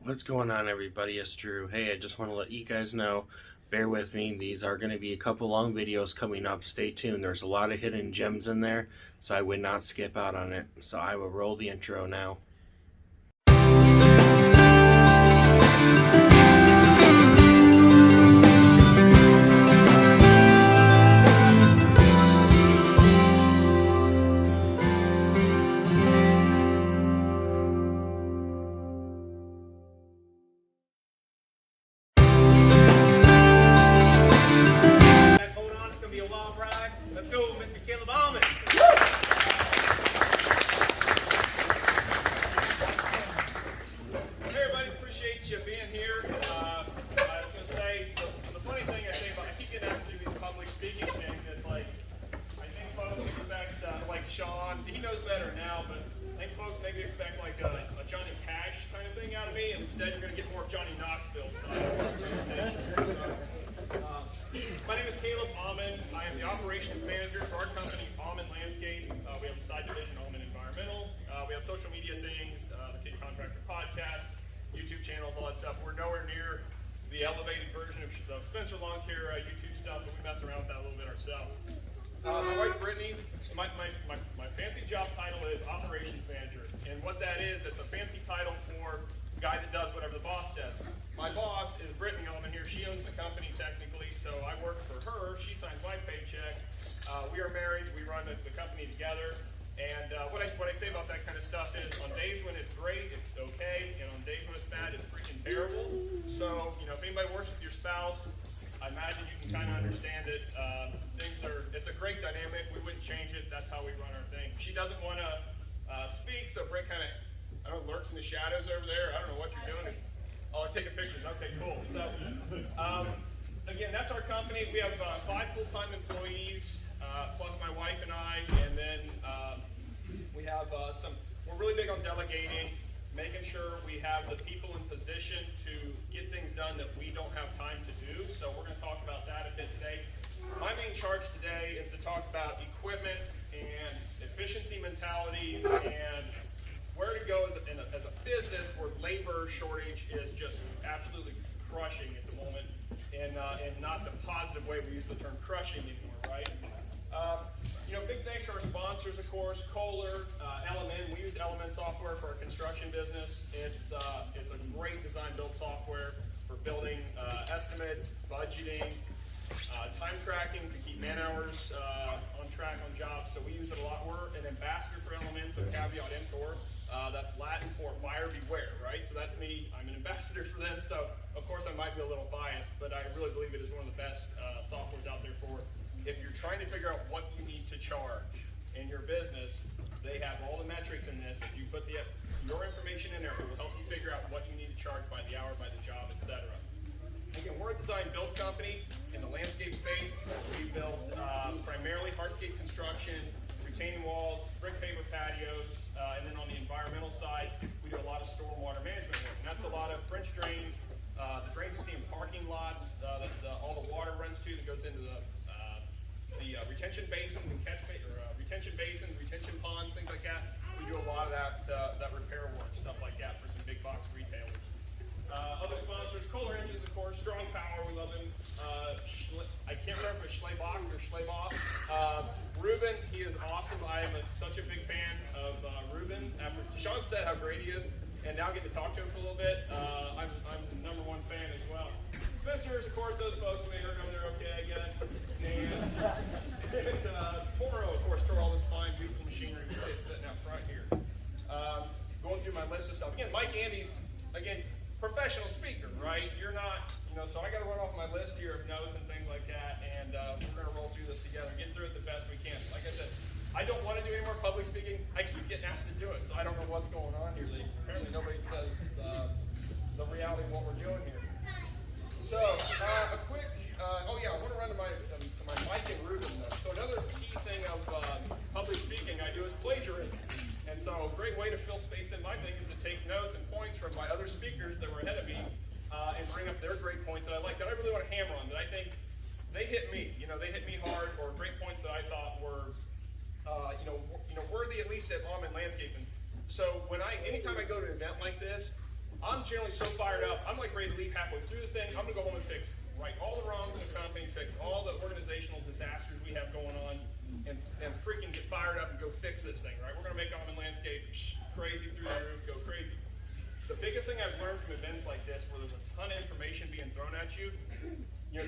What's going on, everybody? It's Drew. Hey, I just want to let you guys know, bear with me. These are going to be a couple long videos coming up. Stay tuned. There's a lot of hidden gems in there, so I would not skip out on it. So I will roll the intro now. Almond. Hey everybody, appreciate you being here. I was going to say, the funny thing I say about, I keep getting asked to do these public speaking things. It's like, I think folks expect, like Sean, he knows better now, but I think folks maybe expect like a Johnny Cash kind of thing out of me, and instead you're going to get more of Johnny Knoxville style. My name is Almond. I am the operations manager for our company, Almond Landscape. We have a side division, Almond Environmental. We have social media things, the Kid Contractor podcast, YouTube channels, all that stuff. We're nowhere near the elevated version of Spencer Lawn Care YouTube stuff, but we mess around with that a little bit ourselves. My wife Brittany, my fancy job title is operations manager, and what that is, it's a fancy title for a guy that does whatever the boss says. My boss is Brittany Almond here. She owns the company technically, so I work for her. She signs my paycheck. We are married. We run the company together. And what I say about that kind of stuff is, on days when it's great, it's okay, and on days when it's bad, it's freaking terrible. So, if anybody works with your spouse, I imagine you can kind of understand it. It's a great dynamic. We wouldn't change it. That's how we run our thing. She doesn't want to speak, so Britt kind of, I don't know, lurks in the shadows over there. I don't know what you're doing. Oh, I'm taking pictures. Okay, cool. So, again, that's our company. We have 5 full-time employees, plus my wife and I, and then we have we're really big on delegating, making sure we have the people in position to get things done that we don't have time to do. So we're going to talk about that a bit today. My main charge today is to talk about equipment and efficiency mentalities and where to go as a business where labor shortage is just absolutely crushing at the moment, and not the positive way we use the term crushing anymore, right? Big thanks to our sponsors, of course, Kohler, Almond. We use Almond software for our construction business. It's a great design build software for building estimates, budgeting, time tracking to keep man hours on track on jobs. So we use it a lot. We're an ambassador for Almond, so caveat emptor. That's Latin for buyer beware, right? So that's me. I'm an ambassador for them. So of course I might be a little biased, but I really believe it is one of the best softwares out there for if you're trying to figure out what you need to charge in your business. They have all the metrics in this. If you put your information in there, it will help you figure out what you need to charge by the hour, by the job, etc. Again, we're a design build company in the landscape space. We build primarily hardscape construction, retaining walls, brick paver patios, and then on the environmental side, we do a lot of stormwater management work. And that's a lot of French drains, the drains you see in parking lots, that all the water runs to that goes into the retention basins and retention ponds, things like that. We do a lot of that repair work, stuff like that for some big box retailers. Other sponsors, Kohler Engines, of course, Strong Power, we love him. I can't remember if it's Schlebach or Schlebach. Ruben, he is awesome. I am such a big fan of Ruben. After Sean said how great he is, and now get to talk to him for a little bit, I'm the #1 fan as well. Spencer's, of course, those folks made her over there okay, I guess. And Toro, of course, throw all this fine, beautiful machinery sitting out front here. Going through my list of stuff. Again, Mike Andy's, professional speaker, right? You're not, so I got to run off my list here of notes and things like that, and we're going to roll through this together, get through it the best we can. Like I said, I don't want to do any more public speaking. I keep getting asked to do it, so I don't know what's going on here. Apparently nobody says the reality of what we're doing here. So, a quick, I want to run to my Mike and Ruben though. So another key thing of public speaking I do is plagiarism. And so a great way to fill space in my thing is to take notes and points from my other speakers that were ahead of me and bring up their great points that I like, that I really want to hammer on, that I think they hit me. They hit me hard, or great points that I thought were, worthy at least at Almond Landscaping. So anytime I go to an event like this, I'm generally so fired up, I'm like ready to leave halfway through the thing. I'm gonna go home and right all the wrongs in the company, fix all the organizational disasters we have going on, and freaking get fired up and go fix this thing, right? We're gonna make Almond Landscape crazy through the roof, go crazy. The biggest thing I've learned from events like this, where there's a ton of information being thrown at you,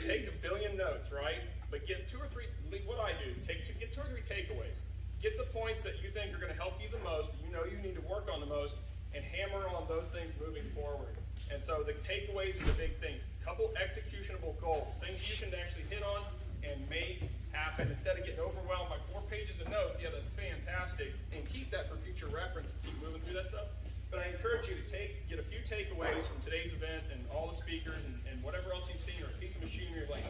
take a billion notes, right? But get two or three, what I do, get 2 or 3 takeaways. Get the points that you think are gonna help you the most, that you know you need to work on the most, and hammer on those things moving forward. And so the takeaways are the big things. A couple executionable goals, things you can actually hit on and make happen instead of getting overwhelmed by 4 pages of notes. Yeah, that's fantastic. And keep that for future reference and keep moving through that stuff. But I encourage you to get a few takeaways from today's event and all the speakers and whatever else you've seen, or a piece of machinery. Like,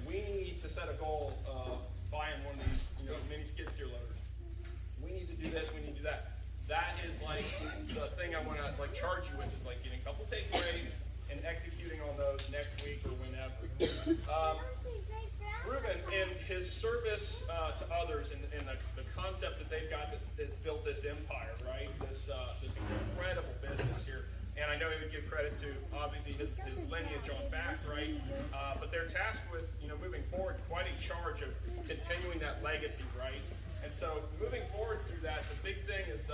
we need to set a goal of buying one of these mini skid steer loaders. We need to do this, we need to do that. That is like the thing I want to charge you with, is like getting a couple takeaways and executing on those next week or whenever. Ruben, in his service to others, and the concept that they've got that has built this empire, right? This incredible business here. And I know he would give credit to obviously his lineage on back, right? But they're tasked with moving forward, quite a charge of continuing that legacy, right? And so moving forward through that, the big thing is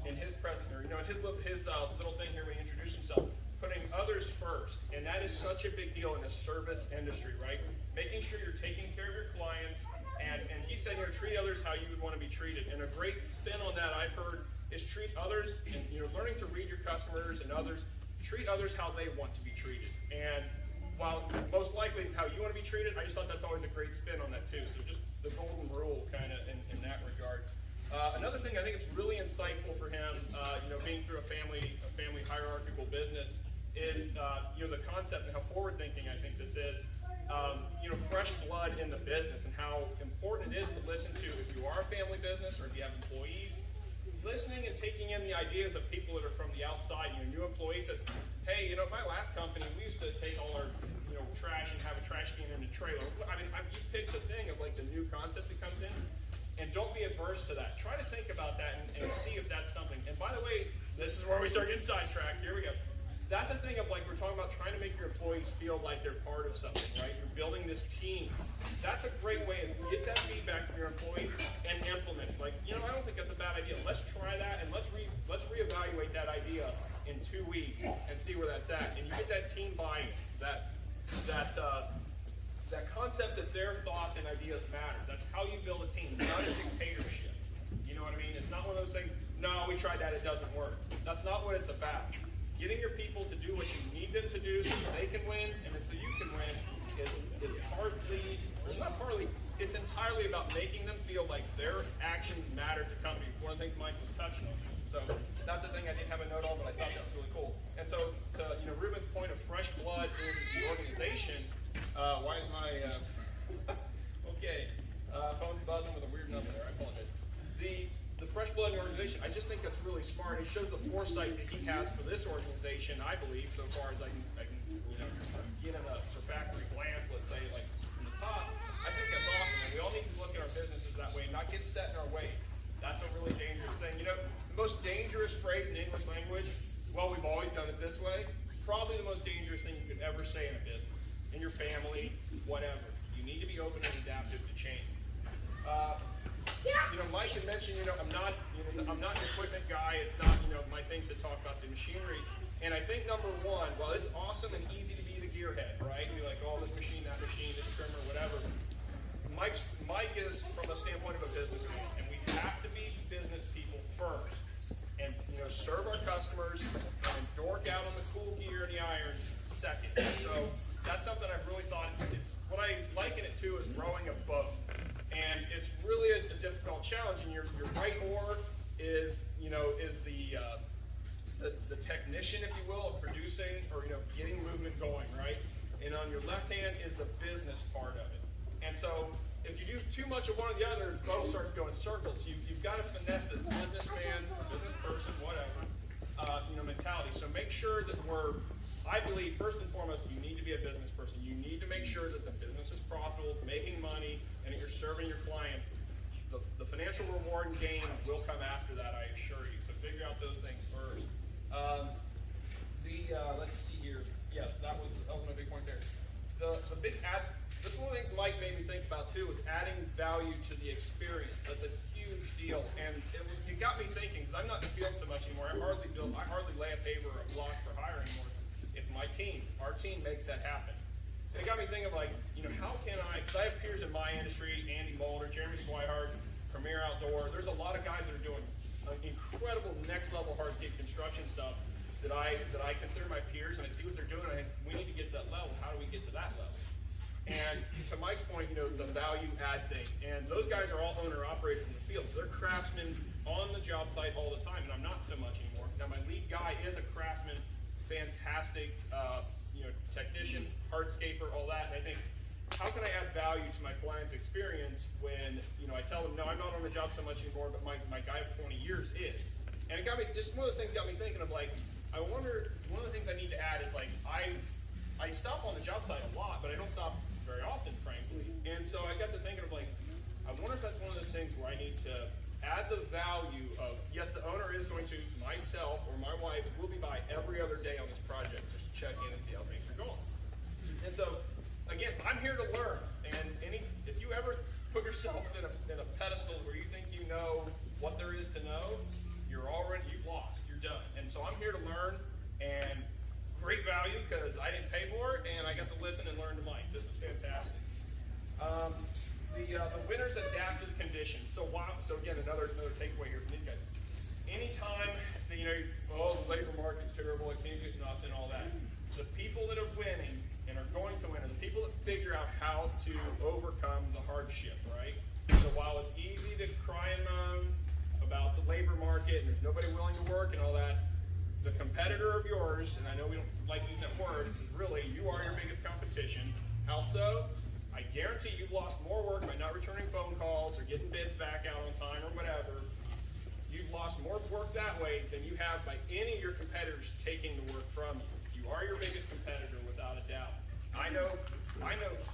in his present, or in his little thing here when he introduced himself, putting others first. And that is such a big deal in the service industry, right? Making sure you're taking care of your clients. And he said, treat others how you would want to be treated. And a great spin on that I've heard is treat others, and learning to read your customers and others, treat others how they want to be treated. And while most likely it's how you want to be treated, I just thought that's always a great spin on that too. So just the golden rule kind of in that regard. Another thing I think is really insightful for him, being through a family hierarchical business, is the concept and how forward-thinking I think this is. Fresh blood in the business, and how important it is to listen to, if you are a family business or if you have employees, listening and taking in the ideas of people that are from the outside. New employee says, hey, my last company, we used to take all our trash and have a trash can in a trailer. I mean, you pick the thing of the new concept that comes in, and don't be adverse to that. Try to think about that and see if that's something. And by the way, this is where we start getting sidetracked. Here we go. That's a thing of we're talking about trying to make your employees feel like they're part of something, right? You're building this team. That's a great way to get that feedback from your employees and implement. I don't think that's a bad idea. Let's try that, and let's reevaluate that idea in 2 weeks and see where that's at. And you get that team buy-in, that concept that their thoughts and ideas matter. That's how you build a team. It's not a dictatorship. You know what I mean? It's not one of those things, no, we tried that, it doesn't work. That's not what it's about. Getting your people to do what you need them to do so they can win, and then so you can win, is it's entirely about making them feel like their actions matter to company. One of the things Mike was touching on. So that's a thing I didn't have a note on, but I thought that was really cool. And so to Ruben's point of fresh blood in the organization, why is my phone's buzzing with a weird number there? I apologize. The fresh blood in the organization, I just think that's really smart. It shows the foresight that he has for this organization, I believe, so far as I can get in a surfactory glance, let's say, from the top. I think that's awesome. And we all need to look at our businesses that way and not get set in our ways. That's a really dangerous thing. The most dangerous phrase in English language, well, we've always done it this way, probably the most dangerous thing you could ever say in a business, in your family, whatever. You need to be open and adaptive to change. Mike had mentioned, I'm not an equipment guy. It's not, my thing to talk about the machinery. And I think number one, while it's awesome and easy to be the gearhead, right? Be like, oh, this machine, this trimmer, whatever. Mike is from a standpoint of a businessman, and we have to be business people first, and serve our customers, and dork out on the cool gear and the irons second. So that's something I've really thought. It's what I liken it to is rowing a boat. And it's really a difficult challenge, and your right oar is the technician, if you will, of producing or getting movement going, right? And on your left hand is the business part of it. And so if you do too much of one or the other, the boat starts going circles. You've got to finesse this businessman, business person, whatever, mentality. So make sure that I believe, first and foremost, you need to be a business person. You need to make sure that the business is profitable, making money, and that you're serving your clients. The financial reward and gain will come after that, I assure you. So figure out those things first. Mike made me think about too was adding value to the experience. That's a huge deal, and it got me thinking because I'm not in the field so much anymore. I hardly lay a paper or a block for hire anymore. It's my team. Our team makes that happen. And it got me thinking of like, how can because I have peers in my industry, Andy Mulder, Jeremy Swihart, Premier Outdoor. There's a lot of guys that are doing incredible next level hardscape construction stuff that I consider my peers, and I see what they're doing. I think we need to get to that level. How do we get to that level? And to Mike's point, the value add thing. And those guys are all owner-operators in the field, so they're craftsmen on the job site all the time, and I'm not so much anymore. Now, my lead guy is a craftsman, fantastic, technician, hardscaper, all that. And I think, how can I add value to my client's experience when, I tell them, no, I'm not on the job so much anymore, but my guy of 20 years is. And it got me, just one of those things got me thinking of like, I wonder, one of the things I need to add is like, I stop on the job site a lot, but I don't stop very often, frankly. And so I got to thinking of like, I wonder if that's one of those things where I need to add the value of, yes, the owner is going to, myself or my wife, will be by every other day on this project just to check in and see how things are going. And so, again, I'm here to learn. And if you ever put yourself in a pedestal where you think you know what there is to know, you've lost, you're done. And so I'm here to learn, and great value because I didn't pay for it, and I got to listen and learn to Mike. This is fantastic. The winners adapt to the conditions. So again, another takeaway here from these guys. Anytime the labor market's terrible, I can't get nothing, all that. The people that are winning and are going to win are the people that figure out how to overcome the hardship, right? So while it's easy to cry and moan about the labor market and there's nobody willing to work and all that, the competitor of yours, and I know we don't like using that word, really, you are your biggest competition. How so? I guarantee you've lost more work by not returning phone calls or getting bids back out on time or whatever. You've lost more work that way than you have by any of your competitors taking the work from you. You are your biggest competitor without a doubt. I know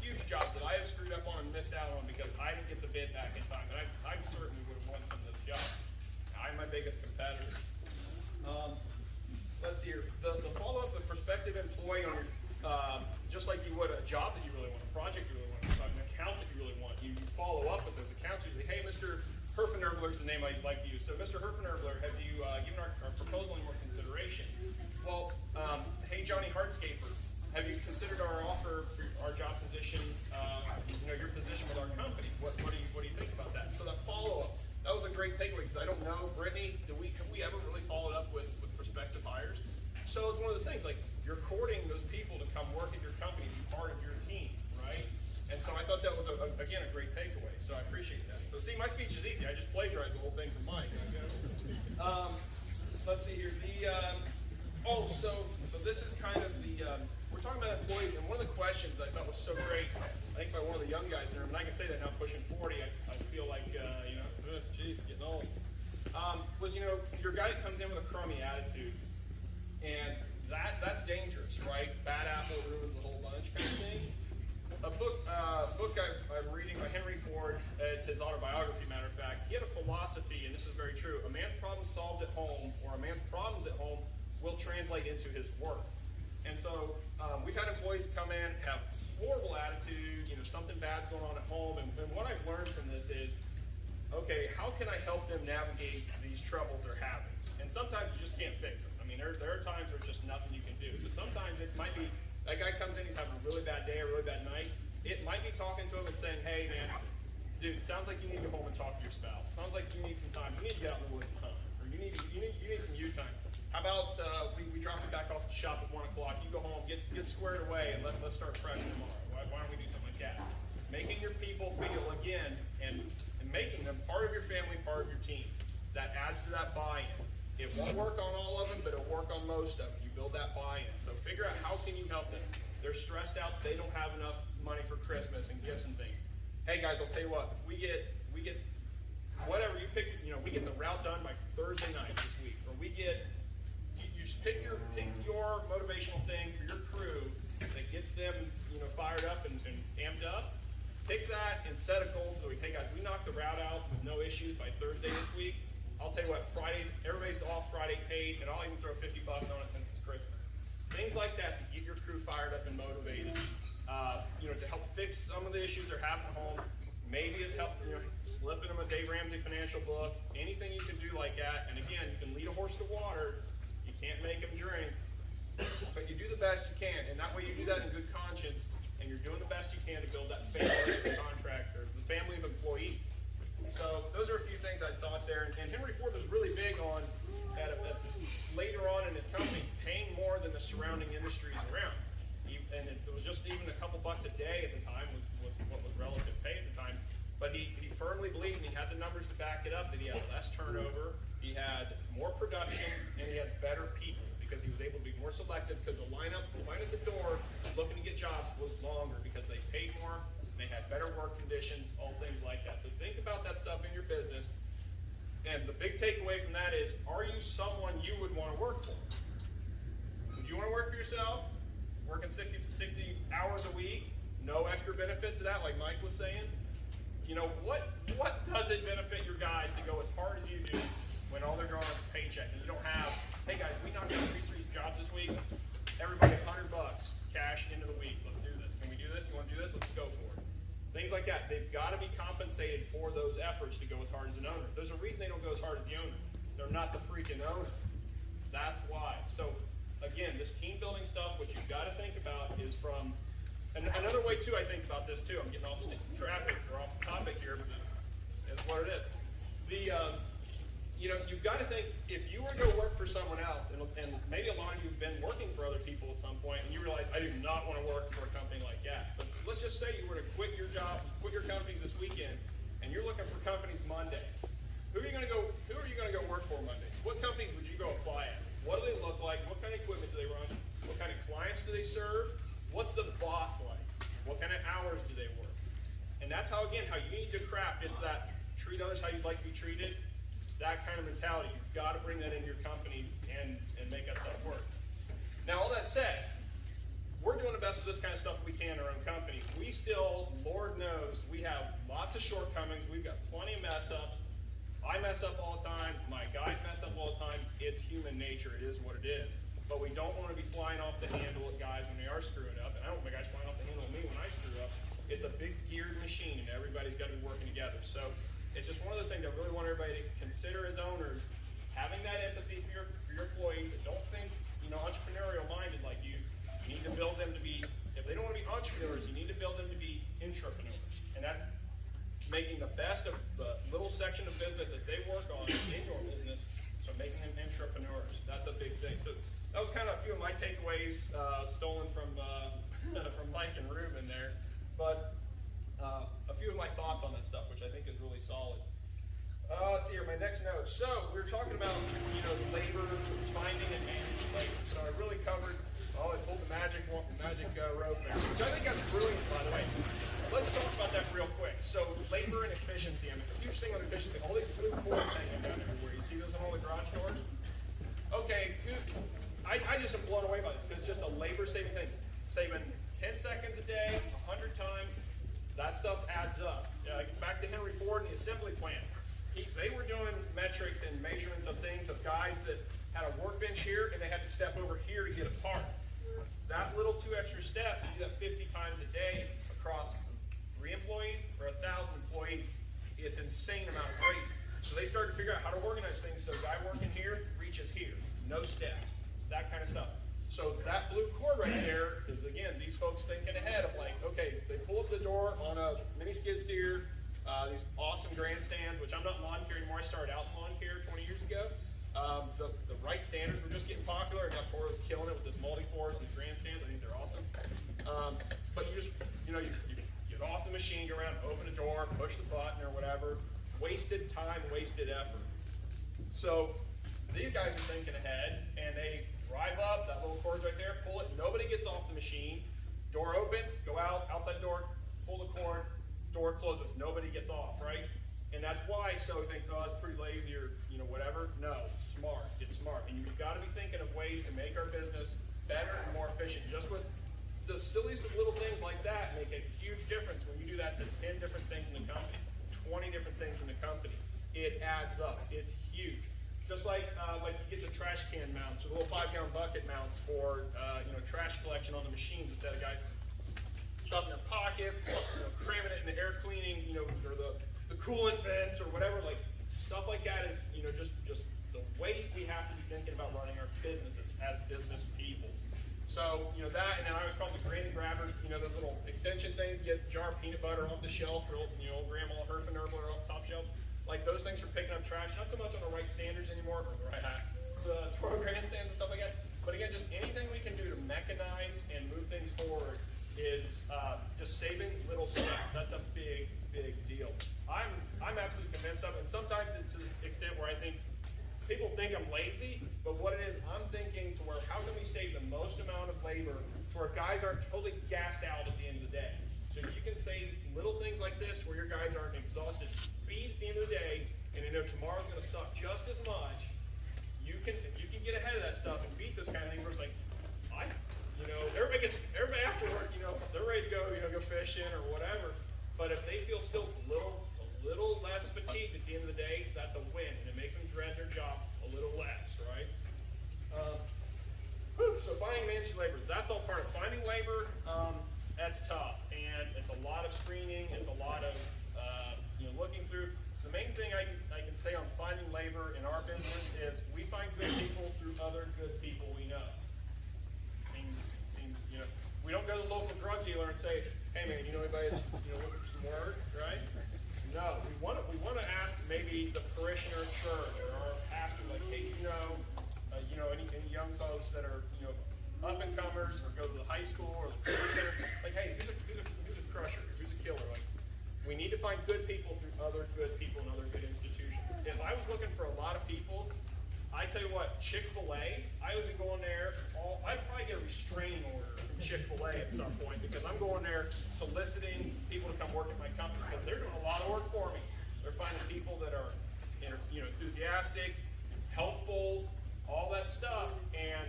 huge jobs that I have screwed up on and missed out on because I didn't get the bid back in time, but I certainly would have won some of those jobs. I'm my biggest competitor. Let's see here. The follow-up with prospective employee on your, just like you would a job that you really want, a project you really want, an account that you really want. You follow up with those accounts. You say, hey, Mr. Herfenerbler is the name I'd like to use. So, Mr. Herfenerbler, have you given our proposal any more consideration? Well, hey, Johnny Hardscaper, have you considered our offer for our job position, your position with our company? What do you think about that? So that follow-up, that was a great takeaway because I don't know, Brittany, have we ever really followed up with prospective hires? So it's one of those things, like you're courting those people to come work at your company, to be part of your team, right? And so I thought that was, again, a great takeaway. So I appreciate that. So see, my speech is easy. I just plagiarized the whole thing from Mike. Let's see here. So this is kind of we're talking about employees, and one of the questions I thought was so great, I think by one of the young guys in the room, and I can say that now pushing 40, I feel like, geez, getting old, was, your guy that comes in with a crummy attitude, and that's dangerous, right? Bad apple ruins the whole bunch kind of thing. A book I'm reading by Henry Ford, it's his autobiography, matter of fact. He had a philosophy, and this is very true. A man's problem solved at home, or a man's problems at home, will translate into his work. And so we've had employees come in, have horrible attitude, something bad's going on at home, and what I've learned from this is, okay, how can I help them navigate these troubles they're having? And sometimes you just can't fix them. I mean, there are times where there's just nothing you can do. But sometimes it might be, that guy comes in, he's having a really bad day, a really bad night. It might be talking to him and saying, hey man, dude, sounds like you need to go home and talk to your spouse. Sounds like you need some time. You need to get out in the woods and hunt. Or you need some you time. How about we drop you back off at the shop at 1 o'clock, you go home, get squared away, and let's start fresh tomorrow. Why don't we do something like that? Making your people feel, again, and making them part of your family, part of your team. That adds to that buy-in. It won't work on all of them, but it'll work on most of them. You build that buy-in. So figure out how can you help them. They're stressed out, they don't have enough money for Christmas and gifts and things. Hey guys, I'll tell you what, if we get whatever you pick, we get the route done by Thursday night this week, or we get, you pick your motivational thing for your crew that gets them, fired up and amped up. Pick that and set a goal so hey guys, we knock the route out with no issues by Thursday this week. I'll tell you what, Fridays, everybody's off Friday paid, and I'll even throw $50 on it since it's Christmas. Things like that to get your crew fired up and motivated. to help fix some of the issues they're having at home. Maybe it's help, slipping them a Dave Ramsey financial book, anything you can do like that. And again, you can lead a horse to water, you can't make him drink, but you do the best you can. And that way you do that in good conscience, and you're doing the best you can to build that family of contractor, the family of employees. So those are a few things I thought there. And Henry Ford was really big on, later on in his company, paying more than the surrounding industries around. And it was just even a couple bucks a day at the time was what was relative pay at the time. But he firmly believed, and he had the numbers to back it up, that he had less turnover, he had more production, and he had better people, because he was able to be more selective, because the line at the door looking to get jobs was longer, because they paid more, and they had better work conditions, all things like that. So think about that stuff in your business. And the big takeaway from that is, are you someone you would want to work for? Would you want to work for yourself? Working 60 hours a week, no extra benefit to that, like Mike was saying? What does it benefit your guys to go as hard as you do when all they're drawing is a paycheck, and you don't have, hey guys, we knocked out 3 jobs this week, everybody $100 cash into the week, let's do this. Can we do this? You want to do this? Let's go for it. Things like that. They've got to be compensated for those efforts to go as hard as an owner. There's a reason they don't go as hard as the owner. They're not the freaking owner. That's why. So again, this team building stuff, what you've got to think about is from, and another way too I think about this too, I'm getting off traffic or off topic here, but it's what it is. You've got to think, if you were to go work for someone else, and maybe a lot of you have been working for other people at some point, and you realize, I do not want to work for a company like that. But let's just say you were to quit your job, quit your companies this weekend, and you're looking for companies Monday. Who are you going to go work for Monday? What companies would you go apply at? What do they look like? What kind of equipment do they run? What kind of clients do they serve? What's the boss like? What kind of hours do they work? And that's how, again, how you need to craft. It's that treat others how you'd like to be treated. That kind of mentality. You've got to bring that into your companies and make that stuff work. Now, all that said, we're doing the best of this kind of stuff we can in our own company. We still, Lord knows, we have lots of shortcomings. We've got plenty of mess ups. I mess up all the time. My guys mess up all the time. It's human nature. It is what it is. But we don't want to be flying off the handle at guys when they are screwing up. And I don't want my guys flying off the handle at me when I screw up. It's a big geared machine, and everybody's got to be working together. So it's just one of those things I really want everybody to consider as owners, having that empathy for your employees that don't think, entrepreneurial minded like you. You need to build them to be, if they don't want to be entrepreneurs, you need to build them to be intrapreneurs. And that's making the best of the little section of business that they work on in your business, so making them intrapreneurs. That's a big thing. So that was kind of a few of my takeaways, stolen from from Mike and Ruben there. But a few of my thoughts on that stuff, which I think is really solid. Let's see here, my next note. So we were talking about, labor, finding and managing labor. So I really covered, I pulled the magic rope there, which I think that's brilliant, by the way. Let's talk about that real quick. So labor and efficiency. I mean, a huge thing on efficiency. All these blue cords hanging down everywhere. You see those on all the garage doors? Okay, I just am blown away by this, because it's just a labor-saving thing. Saving 10 seconds a day, 100 times, that stuff adds up. Back to Henry Ford and the assembly plants. They were doing metrics and measurements of things of guys that had a workbench here and they had to step over here to get a part. That little 2 extra steps, you do that 50 times a day across 3 employees or 1,000 employees. It's an insane amount of waste. So they started to figure out how to organize things so guy working here reaches here, no steps, that kind of stuff. So that blue cord right there is, again, these folks thinking ahead of like, okay, they pull up the door on a mini skid steer, these awesome grandstands, which I'm not in lawn care anymore. I started out in lawn care 20 years ago. The right standards were just getting popular, and now Toro's killing it with this multi-force and grandstands. I think they're awesome. But you just, you get off the machine, go around, open the door, push the button or whatever. Wasted time, wasted effort. So these guys are thinking ahead, and they drive up, that little cord's right there, pull it, nobody gets off the machine. Door opens, go out, outside the door, pull the cord, door closes, nobody gets off, right? And that's why, so we think, oh, it's pretty lazy or, whatever. No, smart, it's smart. And you've got to be thinking of ways to make our business better and more efficient. Just with the silliest of little things like that make a huge difference when you do that to 10 different things in the company, 20 different things in the company. It adds up, it's huge. Just like you get the trash can mounts, or the little 5-gallon bucket mounts for trash collection on the machines instead of guys stuff in their pockets, cramming it in the air cleaning, or the coolant vents or whatever. Like stuff like that is, just the way we have to be thinking about running our businesses as business people. So, that, and then I always call them the granny grabbers, those little extension things, get a jar of peanut butter off the shelf, or old grandma Herfenherbler off the top shelf. Like those things for picking up trash, not so much on the right standards anymore, or the right hat, the Toro grandstands and stuff like that. But again, just anything we can do to mechanize and move things forward is just saving little steps. That's a big, big deal. I'm absolutely convinced of it, and sometimes it's to the extent where I think people think I'm lazy, but what it is, I'm thinking to where how can we save the most amount of labor to where guys aren't totally gassed out at the end of the day. So if you can save little things like this where your guys aren't exhausted, beat at the end of the day, and tomorrow's going to suck just as much, if you can get ahead of that stuff and beat this kind of thing where it's like, everybody after work, they're ready to go, go fishing or whatever, but if they feel still a little less fatigued at the end of the day, that's a win, and it makes them dread their jobs a little less, right? So finding managed labor, that's all part of finding labor. That's tough, and it's a lot of screening, it's a lot of looking through. The main thing I can say on finding labor in our business is we find good people through other good people we know. Seems we don't go to the local drug dealer and say, hey man, anybody that's looking for some work, right? No, we want to ask maybe the parishioner in church or our pastor, like, hey, any young folks that are up and comers or go to the high school or the career center, like, hey, who's a crusher, who's a killer? Like, we need to find good people through other good people and other good institutions. If I was looking for a lot of people, I tell you what, Chick-fil-A, I wasn't going there. I'd probably get a restraining order from Chick-fil-A at some point because I'm going there soliciting people to come work at my company because they're doing a lot of work for me. They're finding people that are, enthusiastic, helpful, all that stuff. And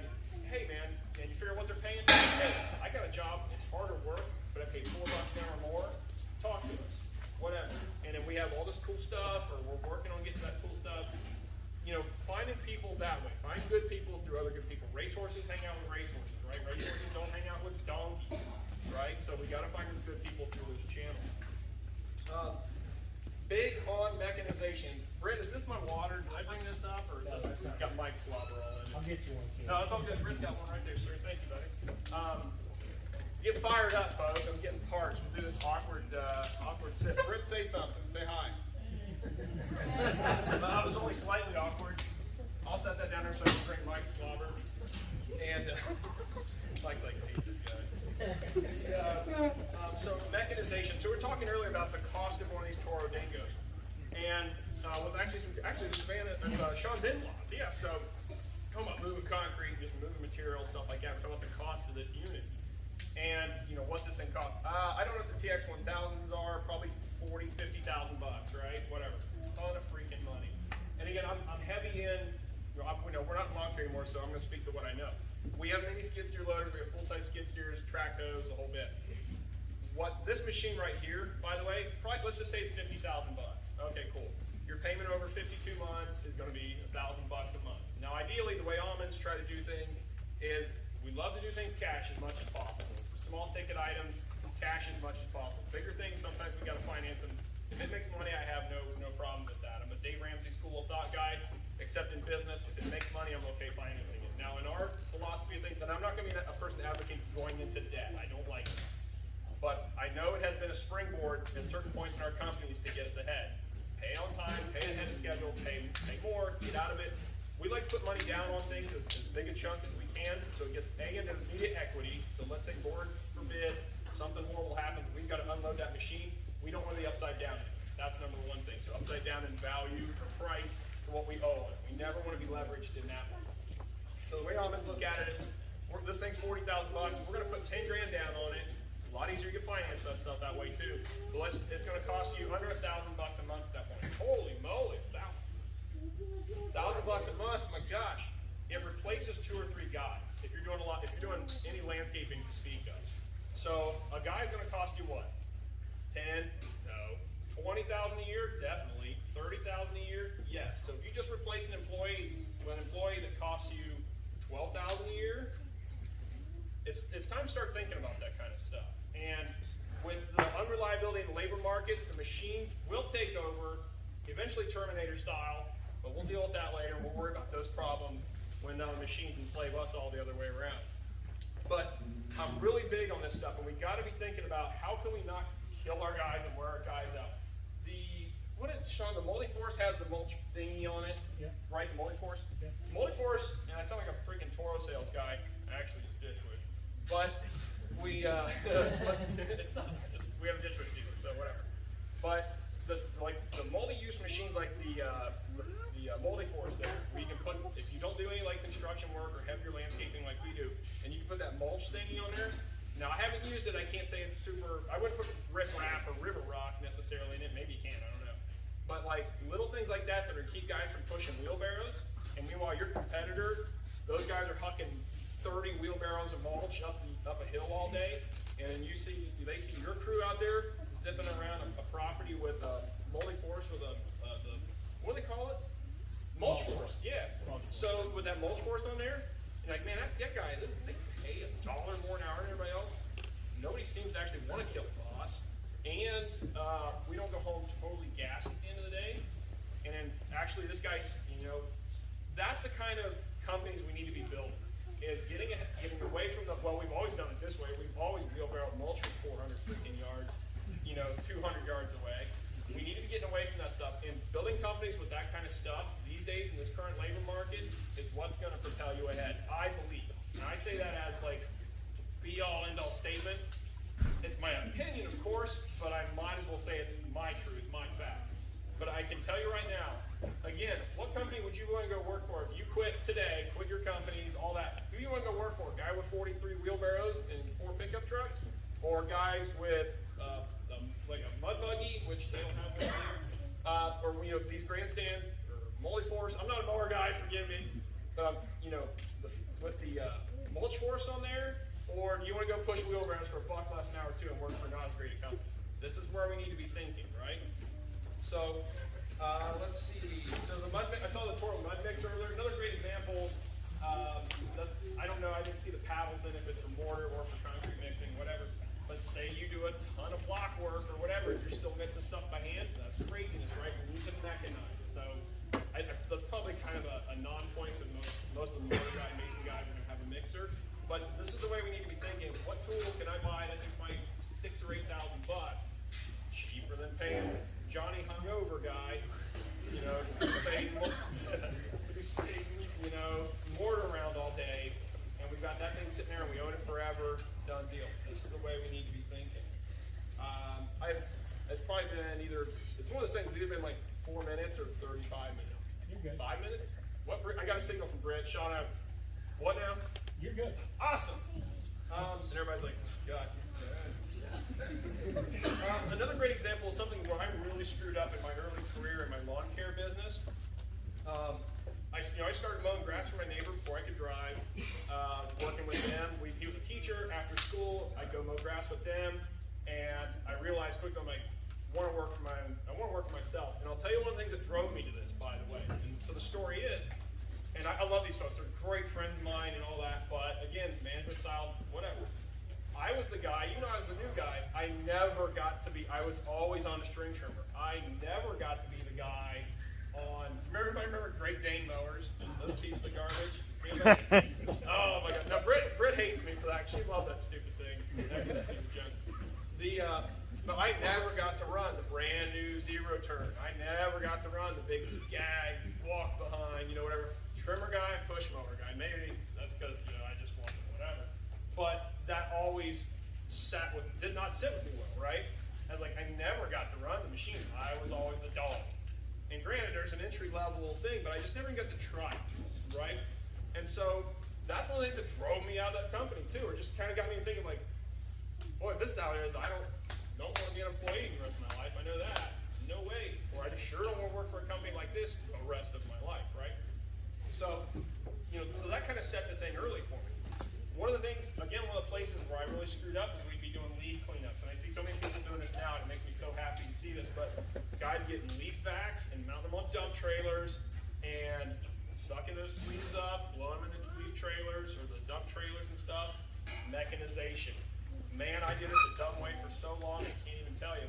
hey, man, and you figure out what they're paying? Hey, I got a job. It's harder work, but I pay $4 an hour more. Talk to us, whatever. And then we have all this cool stuff, or we're working on getting that cool stuff. Finding people that way. Find good people through other good people. Racehorses hang out with racehorses, right? Racehorses don't hang out with donkeys, right? So we got to find those good people through those channels. Big on mechanization. Britt, is this my water? Did I bring this up, or is this got Mike slobber all in it? I'll get you one, kid. No, it's all good. Britt's got one right there, sir. Thank you, buddy. Get fired up, folks. I'm getting parched. We'll do this awkward sit. Britt, say something. Say hi. I was only slightly awkward. I'll set that down there so I can drink Mike's slobber. And Mike's like, I hate this guy. So mechanization. So we're talking earlier about the cost of one of these Toro Dingoes, and with Sean's in-laws. Yeah. So talking about moving concrete, just moving material, stuff like that. We're talking about the cost of this unit, and what's this thing cost? I don't know what the TX1000s are. Probably $40,000-$50,000, right? Whatever. Ton of freaking money. And again, I'm heavy in. We're not in lawn care anymore, so I'm going to speak to what I know. We have mini skid steer loaders, we have full-size skid steers, track hoes, the whole bit. This machine right here, by the way, let's just say it's $50,000. Okay, cool. Your payment over 52 months is going to be $1,000 a month. Now, ideally, the way Almonds try to do things is we love to do things cash as much as possible. For small ticket items, cash as much as possible. Bigger things, sometimes we got to finance them. If it makes money, I have no problem with that. I'm a Dave Ramsey School of Thought guy. Except in business, if it makes money, I'm okay financing it. Now, in our philosophy of things, and I'm not going to be a person advocating going into debt. I don't like it. But I know it has been a springboard at certain points in our companies to get us ahead. Pay on time, pay ahead of schedule, pay more, get out of it. We like to put money down on things as big a chunk as we can, so it gets into immediate equity. So let's say, Lord forbid, something horrible happens, we've got to unload that machine. We don't want to be upside down in it. That's number one thing. So upside down in value or price for what we owe it. We never want to be leveraged in that one. So the way Almonds look at it is, this thing's $40,000. We're going to put 10 grand down on it. A lot easier to get finance that stuff that way too. But it's going to cost you under $1,000 a month at that point. Holy moly, $1,000 a month. My gosh, it replaces 2 or 3 guys if you're doing any landscaping to speak of. So a guy's going to cost you what? 10? No. 20,000 a year? Definitely. 30,000 a year? Yes. So if you just replace an employee with an employee that costs you 12,000 a year, it's time to start thinking about that kind of stuff. And with the unreliability in the labor market, the machines will take over, eventually Terminator style, but we'll deal with that later. We'll worry about those problems when the machines enslave us all the other way around. But I'm really big on this stuff, and we got to be thinking about how can we not kill our guys and wear our guys out. Sean, the Multiforce has the mulch thingy on it, right? The Multiforce? Yeah. Multiforce, and I sound like a freaking Toro sales guy. I actually just ditch witch. But we, it's not just, we have a ditch witch dealer, so whatever. But the multi-use machines like the Multiforce there, where you can put, if you don't do any like construction work or heavier landscaping like we do, and you can put that mulch thingy on there. Now I haven't used it, I can't say it's super, I wouldn't put riprap or river rock necessarily in it, maybe you can, I don't know. But like little things like that that are keep guys from pushing wheelbarrows, and meanwhile your competitor, those guys are hucking 30 wheelbarrows of mulch up a hill all day, and then they see your crew out there zipping around a property with a Multiforce with what do they call it? Mulch force, yeah. So with that mulch force on there, you're like, man, that guy, they pay $1 more an hour than everybody else. Nobody seems to actually want to kill the boss. And we don't go home totally gassed at the end of the day. And then actually this guy's, that's the kind of companies we need to be building, is getting away from well, we've always done it this way. We've always wheelbarrowed mulch from 400 freaking yards, 200 yards away. We need to be getting away from that stuff. And building companies with that kind of stuff these days in this current labor market is what's going to propel you ahead, I believe. And I say that as like be-all, end-all statement. It's my opinion, of course, but I might as well say it's my truth, my fact. But I can tell you right now, again, what company would you want to go work for? If you quit today, quit your companies, all that, who do you want to go work for? A guy with 43 wheelbarrows and 4 pickup trucks? Or guys with like a mud buggy, which they don't have one here, or these grandstands, or Multiforce. I'm not a mower guy, forgive me. With the mulch force on there, or do you want to go push wheelbarrows for $1 less an hour too and work for not as great a company? This is where we need to be thinking, right? So let's see. So I saw the Toro mud mix earlier. Another great example. I don't know. I didn't see the paddles in it, if it's for mortar or for concrete mixing, whatever. Let's say you do a ton of block work or whatever. If you're still mixing stuff by hand, that's craziness, right? You need to mechanize. So that's probably kind of a non-point because most of the mortar guy, mason guys are going to have a mixer. But this is the way we need to be thinking. What tool can I buy that might $6,000 or $8,000? Cheaper than paying Johnny hungover guy, spade mortar around all day, and we've got that thing sitting there and we own it forever. Done deal. This is the way we need to be thinking. It's probably been it's one of those things. It's either been like 4 minutes or 35 minutes. You're good. 5 minutes? What? I got a signal from Brett. Sean, what now? You're good. Awesome. And everybody's like, God. Another great example is something where I really screwed up in my early career in my lawn care business. I started mowing grass for my neighbor before I could drive. Working with them, he was a teacher. After school, I'd go mow grass with them, and I realized quickly, I want to work for myself. And I'll tell you one of the things that drove me to this, by the way. And so the story is, and I love these folks. They're great friends of mine and all that. But again, management style, whatever. I was the guy, even though I was the new guy, I was always on the string trimmer. I never got to be the guy on, remember Great Dane mowers? Those pieces of garbage? Oh my God. Now, Britt hates me for that. She loved that stupid thing. But I never got to run the brand new zero turn. I never got to run the big skag, walk behind, whatever. Trimmer guy, push mower guy. Maybe that's because, I just wanted whatever. But that always did not sit with me well, right? I was like, I never got to run the machine. I was always the dog. And granted, there's an entry-level thing, but I just never got to try it, right? And so that's one of the things that drove me out of that company too, or just kind of got me thinking like, boy, if this is how it is, I don't want to be an employee the rest of my life. I know that. No way. Or I just sure don't want to work for a company like this the rest of my life, right? So, so that kind of set the thing early for me. One of the things, again, one of the places where I really screwed up is we'd be doing leaf cleanups. And I see so many people doing this now, and it makes me so happy to see this. But guys getting leaf vacs and mounting them on dump trailers and sucking those leaves up, blowing them into leaf trailers or the dump trailers and stuff. Mechanization. Man, I did it the dumb way for so long, I can't even tell you.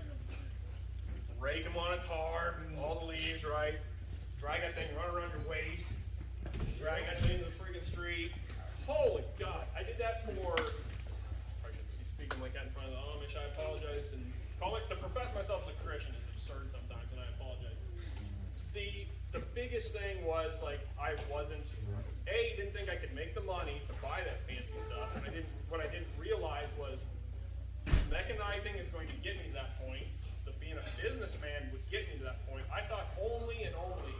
Rake them on a tar, all the leaves, right? Drag that thing, run around your waist, drag that thing into the freaking street. Holy God, I did that for, I should be speaking like that in front of the Amish, I apologize, and to profess myself as a Christian is absurd sometimes, and I apologize. The biggest thing was, like, I didn't think I could make the money to buy that fancy stuff, and what I didn't realize was mechanizing is going to get me to that point. That being a businessman would get me to that point. I thought only and only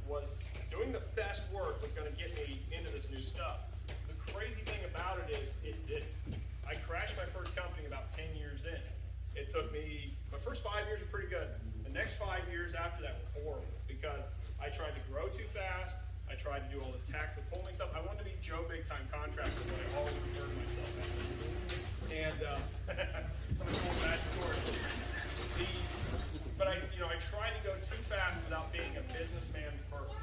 was doing the best work was going to get me into this new stuff. The crazy thing about it is it didn't. I crashed my first company about 10 years in. It took me, my first 5 years were pretty good. The next 5 years after that were horrible because I tried to grow too fast. I tried to do all this tax withholding stuff. I wanted to be Joe Big Time Contractor, but I always referred to myself as. And some cool bad stories. But I tried to go too fast without being a businessman first.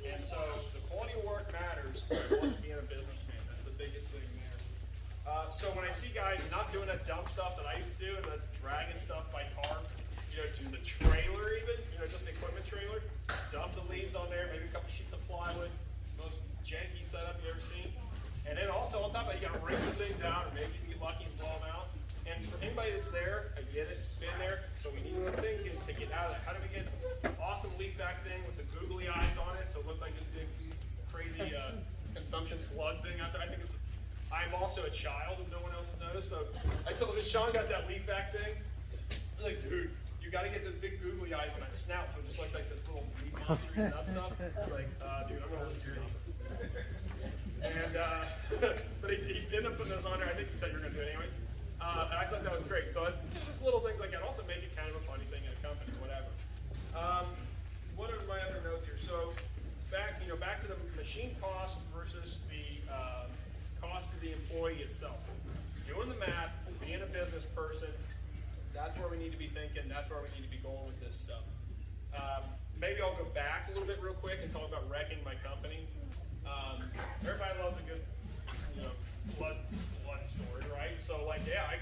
And so the quality of work matters, but I wasn't being a businessman. That's the biggest thing there. So when I see guys not doing that dumb stuff that I used to do, and that's dragging stuff by car, to the trailer even, just the equipment trailer, dump the leaves on there, maybe a couple sheets of plywood, most janky setup you ever seen. And then also on top of that, you gotta rake the things out, or maybe you can get lucky and blow them out. And for anybody that's there, I get it, been there, but we need to think to get out of that. How do we get an awesome leaf back thing with the googly eyes on it, so it looks like this big, crazy consumption slug thing out there? I'm also a child, if no one else has noticed, so I told him, Sean got that leaf back thing. I'm like, dude, you gotta get those big googly eyes on that snout, so it just looks like this little leaf monster eating up stuff. I was like, dude, I'm gonna lose your number. And, but he ended up putting those on there. I think he said you were gonna do it anyways. And I thought that was great. So it's just little things like that. Also make it kind of a funny thing in a company or whatever. What are my other notes here? So back to the machine cost versus the cost of the employee itself. Doing the math, being a business person, that's where we need to be thinking. That's where we need to be going with this stuff. Maybe I'll go back a little bit real quick and talk about wrecking my company. Everybody loves a good, blood story, right? So I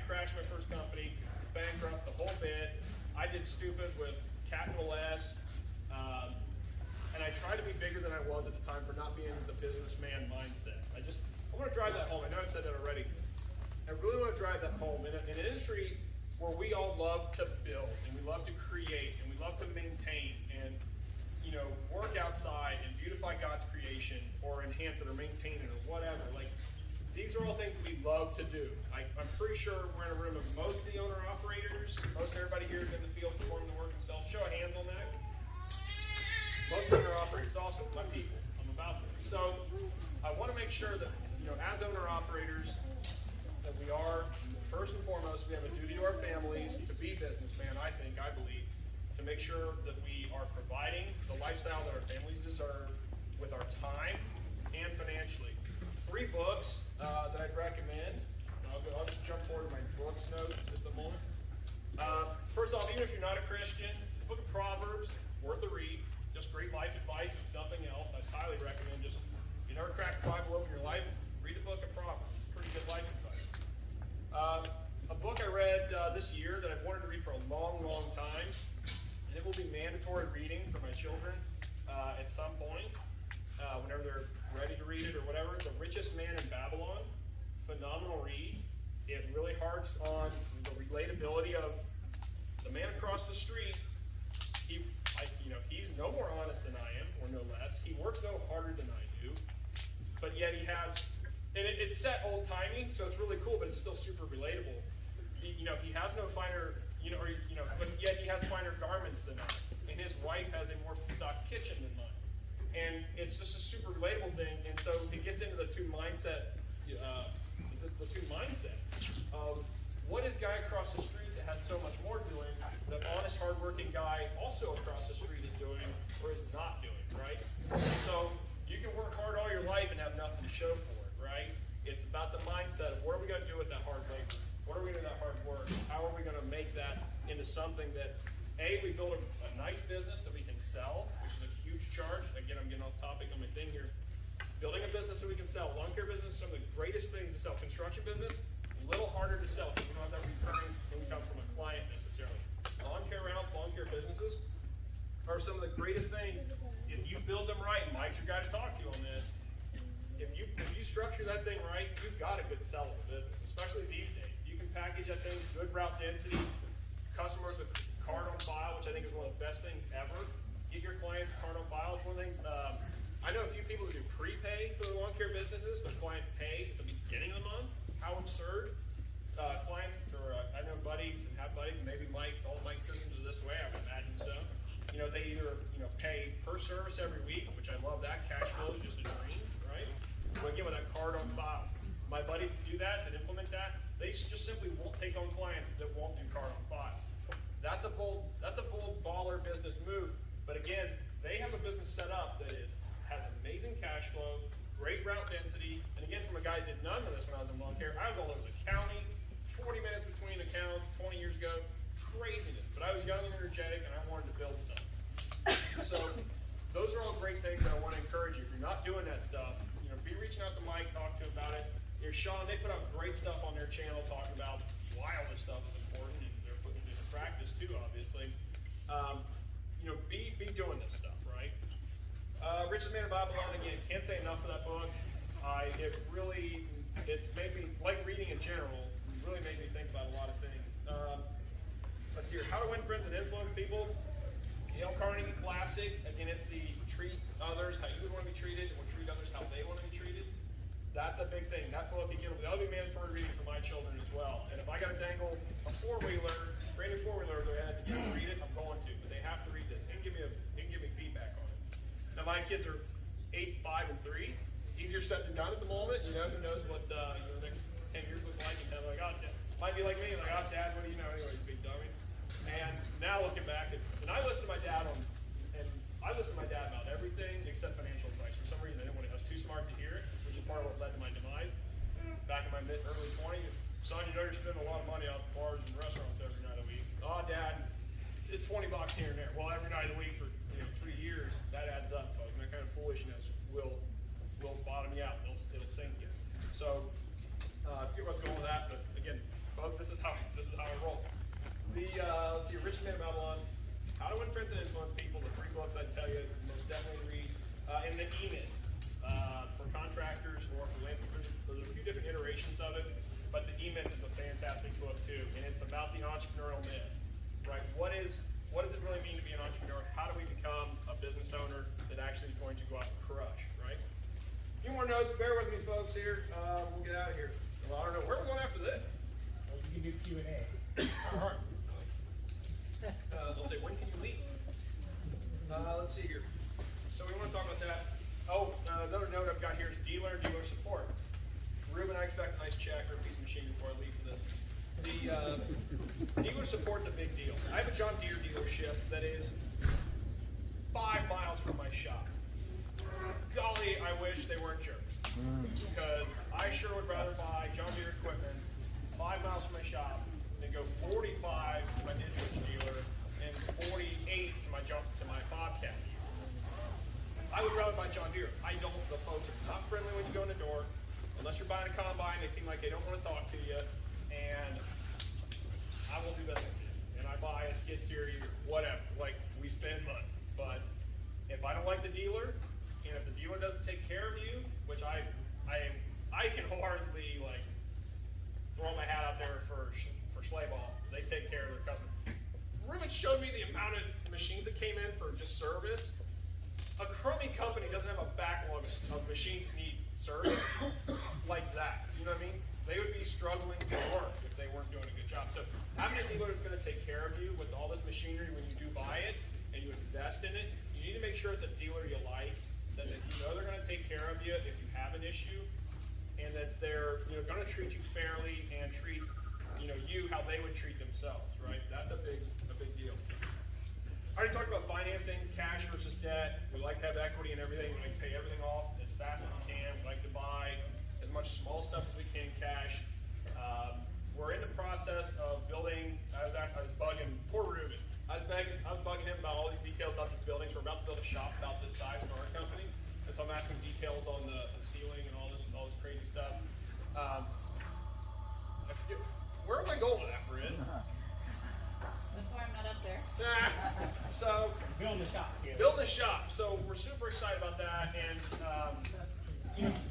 crashed my first company, bankrupt the whole bit. I did stupid with capital S, and I tried to be bigger than I was at the time for not being the businessman mindset. I want to drive that home. I know I've said that already. I really want to drive that home in an industry where we all love to build and we love to create and we love to maintain and work outside and beautify God's creation or enhance it or maintain it or whatever. These are all things that we love to do. I'm pretty sure we're in a room of most of the owner-operators. Most everybody here is in the field performing the work themselves. Show a hand on that. Most owner-operators, also my people. I'm about this. So I want to make sure that, as owner-operators, that we are, first and foremost, we have a duty to our families to be businessmen, I believe, to make sure that we are providing the lifestyle that our families deserve with our time and financially. 3 books that I'd recommend. I'll just jump forward to my books notes at the moment. First off, even if you're not a Christian, the book of Proverbs, worth a read. Just great life advice. It's nothing else. I highly recommend if you never cracked the Bible open in your life, read the book of Proverbs. Pretty good life advice. A book I read this year that I've wanted to read for a long, long time, and it will be mandatory reading for my children at some point, whenever they're ready to read it or whatever. The Richest Man in Babylon, phenomenal read. It really harks on the relatability of the man across the street. He's no more honest than I am, or no less. He works no harder than I do, but yet he has, and it's set old-timey, so it's really cool, but it's still super relatable. He has no finer, but yet he has finer garments than I, and his wife has a more stocked kitchen than mine. And it's just a super relatable thing, and so it gets into the two mindsets of what is guy across the street that has so much more doing, the honest, hardworking guy also across the street is doing or is not doing, right? So you can work hard all your life and have nothing to show for it, right? It's about the mindset of what are we going to do with that hard labor? What are we going to do with that hard work? How are we going to make that into something that, A, we build a nice business that we can sell, which is a huge charge. Again, I'm getting off topic on my thing here. Building a business that we can sell. Lawn care business, some of the greatest things to sell. Construction business, a little harder to sell. So you don't have that recurring income from a client necessarily. Lawn care rentals, lawn care businesses are some of the greatest things. If you build them right, and Mike's your guy to talk to on this, if you structure that thing right, you've got a good sellable business, especially these days. You can package that thing, good route density, customers with card on file, which I think is one of the best things ever. Get your clients card on file. It's one of the things, I know a few people who do prepay for their lawn care businesses. Their clients pay at the beginning of the month. How absurd. Clients, or I know buddies and have buddies, and maybe Mike's, all of Mike's systems are this way, I would imagine so. You know, they either, pay per service every week, which I love that. Cash flow is just a dream, right? But again, with that card on file. My buddies that do that, that implement that, they just simply won't take on clients that won't do card on file. That's a bold baller business move. But again, they have a business set up that has amazing cash flow, great route density. And again, from a guy that did none of this when I was in lawn care, I was all over the county, 40 minutes between accounts, 20 years ago, craziness. But I was young and energetic, and I wanted to build something. So those are all great things that I want to encourage you. If you're not doing that stuff, be reaching out to Mike, talk to him about it. Sean, they put out great stuff on their channel talking about why all this stuff is important, and they're putting it into practice too, obviously. Be doing this stuff, right? Richest Man of Babylon, again, can't say enough for that book. It's made me, like reading in general, really made me think about a lot of things. Let's see here, How to Win Friends and Influence People. Carnegie classic. Again, it's the treat others how you would want to be treated, or treat others how they want to be treated. That's a big thing. That book, again, that'll be mandatory reading for my children as well. And if I got to dangle a four-wheeler, brand new four-wheeler, they had to read it, I'm going to. But they have to read this. They can give me feedback on it. Now, my kids are 8, 5, and 3. Easier said than done at the moment. Who knows what the next 10 years look like? And they're like, oh, might be like me. Like, oh, Dad, what do you know? Anyway, you big dummy. And now looking back, and I listen to my dad about everything except financial advice. For some reason, I didn't want to. I was too smart to hear it, which is part of what led to my demise. Back in my early 20s, son, you're spending a lot of money out at bars and restaurants every night of the week. Oh, Dad, it's $20 here and there. Well, every night of the week for 3 years, that adds up, folks. And that kind of foolishness will bottom you out. It'll sink you. So, forget what's going on with that. But again, folks, this is how I roll. Let's see, Rich Man of Babylon, How to Win Friends and Influence People, the 3 books I'd tell you most definitely read. And the E-Myth, for contractors or for landscapers. There's a few different iterations of it, but the E-Myth is a fantastic book too, and it's about the entrepreneurial myth, right? What does it really mean to be an entrepreneur? How do we become a business owner that actually is going to go out and crush, right? A few more notes, bear with me folks here. We'll get out of here. Well, I don't know, where are we going after this? Well, you can do Q&A. All right. They'll say, when can you leave? Let's see here. So we want to talk about that. Oh, another note I've got here is dealer support. Ruben, I expect a nice check or a piece of machine before I leave for this. The dealer support's a big deal. I have a John Deere dealership that is 5 miles from my shop. Golly, I wish they weren't jerks. Because I sure would rather buy John Deere equipment 5 miles from my shop than go 45 to my ditch witch dealer and 48 to my Bobcat dealer. I would rather buy John Deere. The folks are not friendly when you go in the door. Unless you're buying a combine, they seem like they don't want to talk to you. And I will do business with you. And I buy a skid steer or whatever. Like, we spend money. But if I don't like the dealer, and if the dealer doesn't take care of you, which I can hardly throw my hat out there for sleigh ball. They take care of their customers. Ruben showed me the amount of machines that came in for just service. A crummy company doesn't have a backlog of machines that need service like that. You know what I mean? They would be struggling to work if they weren't doing a good job. So having a dealer that's going to take care of you with all this machinery when you do buy it and you invest in it, you need to make sure it's a dealer you like, that you know they're going to take care of you if you have an issue, and that they're going to treat you fairly and treat you how they would treat themselves, right? That's a big deal. I already talked about financing, cash versus debt. We like to have equity and everything. We like to pay everything off as fast as we can. We like to buy as much small stuff as we can cash. We're in the process of building. I was bugging poor Ruben. I was bugging him about all these details about this building. So we're about to build a shop about this size for our company, and so I'm asking details on the ceiling and all this crazy stuff. where am I going with that, Bryn? That's why I'm not up there. So, Building a shop. Yeah. building a shop. So we're super excited about that, and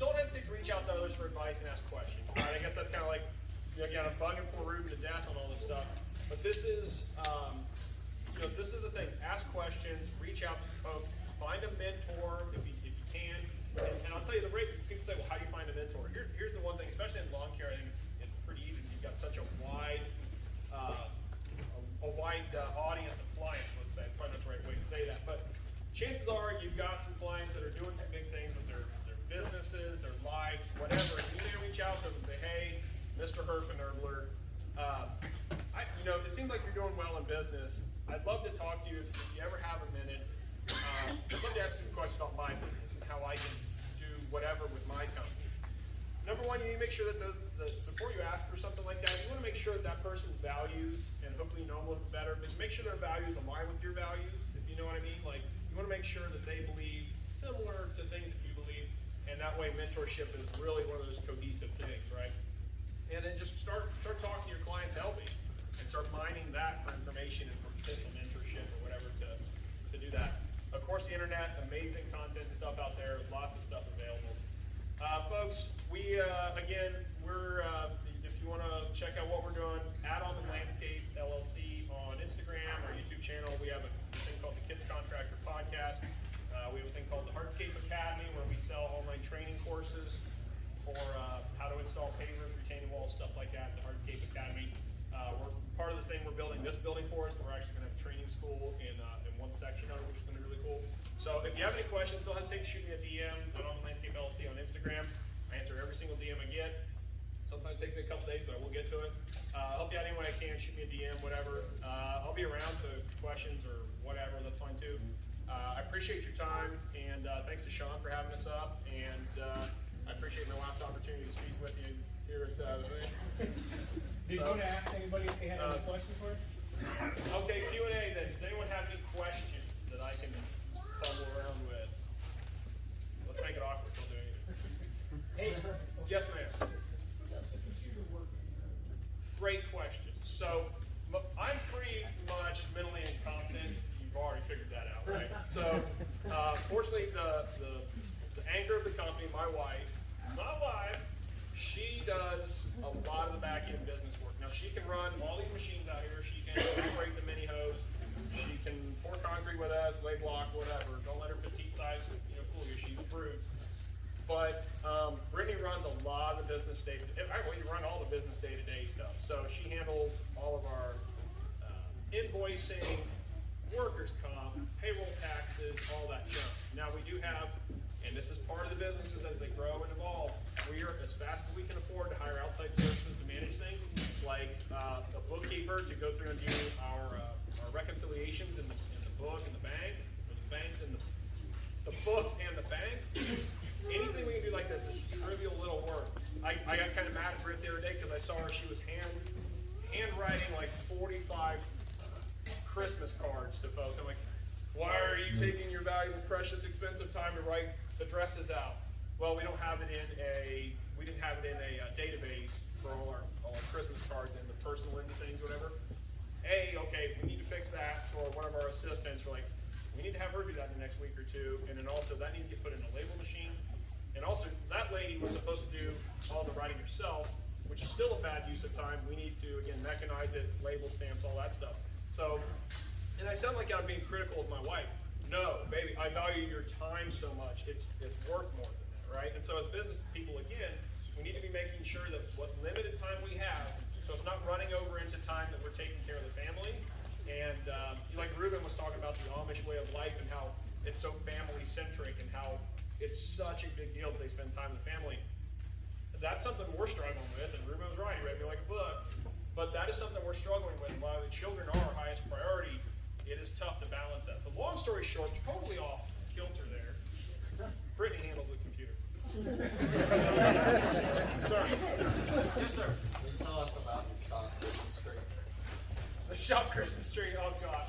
don't hesitate to reach out to others for advice and ask questions. Right? I guess that's kind of like, again, I'm bugging poor Ruben to death on all this stuff, but this is, this is the thing. Ask questions, reach out to folks, find a mentor if you can, and I'll tell you the rate. People say, well, how do you find a mentor? Here's the one thing, especially in lawn care. I think it's pretty easy. You've got such a wide audience of clients, let's say. Probably not the right way to say that, but chances are you've got some clients that are doing some big things with their businesses, their lives, whatever. And you may reach out to them and say, hey, Mr. Herfenherbler, it seems like you're doing well in business. I'd love to talk to you if you ever have a minute. I'd love to ask some questions about my business and how I can do whatever with my company. Number one, you need to make sure that before you ask for something like that, you want to make sure that person's values, and hopefully you know them a little better, but make sure their values align with your values, if you know what I mean. Like, you want to make sure that they believe similar to things that you believe, and that way mentorship is really one of those cohesive things, right? And then just start talking to your clientele base and start mining that for information and for potential mentorship or whatever to do that. Of course, the internet, amazing content and stuff out there, lots of stuff available. Folks, if you want to check out what we're doing, at Almond Landscape LLC on Instagram, our YouTube channel. We have a thing called the Kids Contractor Podcast. We have a thing called the Hardscape Academy, where we sell online training courses for how to install pavers, retaining walls, stuff like that. The Hardscape Academy. We're part of the thing we're building this building for us. We're actually going to have a training school in one section of it, which is going to be really cool. So if you have any questions, don't hesitate to shoot me a DM at Almond Landscape LLC on Instagram. I answer every single DM I get. Sometimes it takes me a couple days, but I will get to it. Help you out any way I can. Shoot me a DM, whatever. I'll be around to questions or whatever. That's fine too. I appreciate your time, and thanks to Sean for having us up. And I appreciate my last opportunity to speak with you here at the thing. Did you want to ask anybody if they had any questions for us? Okay, Q&A then. Does anyone have any questions that I can fumble around with? Let's make it awkward. Don't do anything. Hey, Yes, ma'am. does the computer work? Great question. So I'm pretty much mentally incompetent. You've already figured that out, right? So fortunately, the anchor of the company, my wife, she does a lot of the back end business work. Now she can run all these machines out here. She can operate the mini hose. She can pour concrete with us, lay block, whatever. Don't let her petite size fool you. She's approved. But Brittany runs a lot of the business we run all the business day-to-day stuff. So she handles all of our invoicing, workers' comp, payroll taxes, all that junk. Now we do have, and this is part of the businesses as they grow and evolve, we are, as fast as we can afford, to hire outside services to manage things, like a bookkeeper to go through and do our reconciliations in the book and the banks, or the banks and the books and the bank. Anything we can do like that, just trivial little work. I got kind of mad at Britt the other day because I saw her, she was handwriting like 45 Christmas cards to folks. I'm like, why are you taking your valuable, precious, expensive time to write addresses out? Well, we didn't have it in a database for all our Christmas cards and the personal things, whatever. Okay, we need to fix that for one of our assistants. We're like, we need to have her do that in the next week or two, and then also that needs to get put in a label machine. And also, that lady was supposed to do all the writing herself, which is still a bad use of time. We need to, again, mechanize it, label stamps, all that stuff. So, and I sound like I'm being critical of my wife. No, baby, I value your time so much. It's worth more than that, right? And so as business people, again, we need to be making sure that what limited time we have, so it's not running over into time that we're taking care of the family. And like Ruben was talking about the Amish way of life and how it's so family-centric and how it's such a big deal that they spend time with family. That's something we're struggling with, and Ruben was right, he read me like a book. But that is something we're struggling with. While the children are our highest priority, it is tough to balance that. So long story short, totally off kilter there. Brittany handles the computer. Sorry. Yes, sir. Can you tell us about your shop Christmas tree? The shop Christmas tree, oh gosh.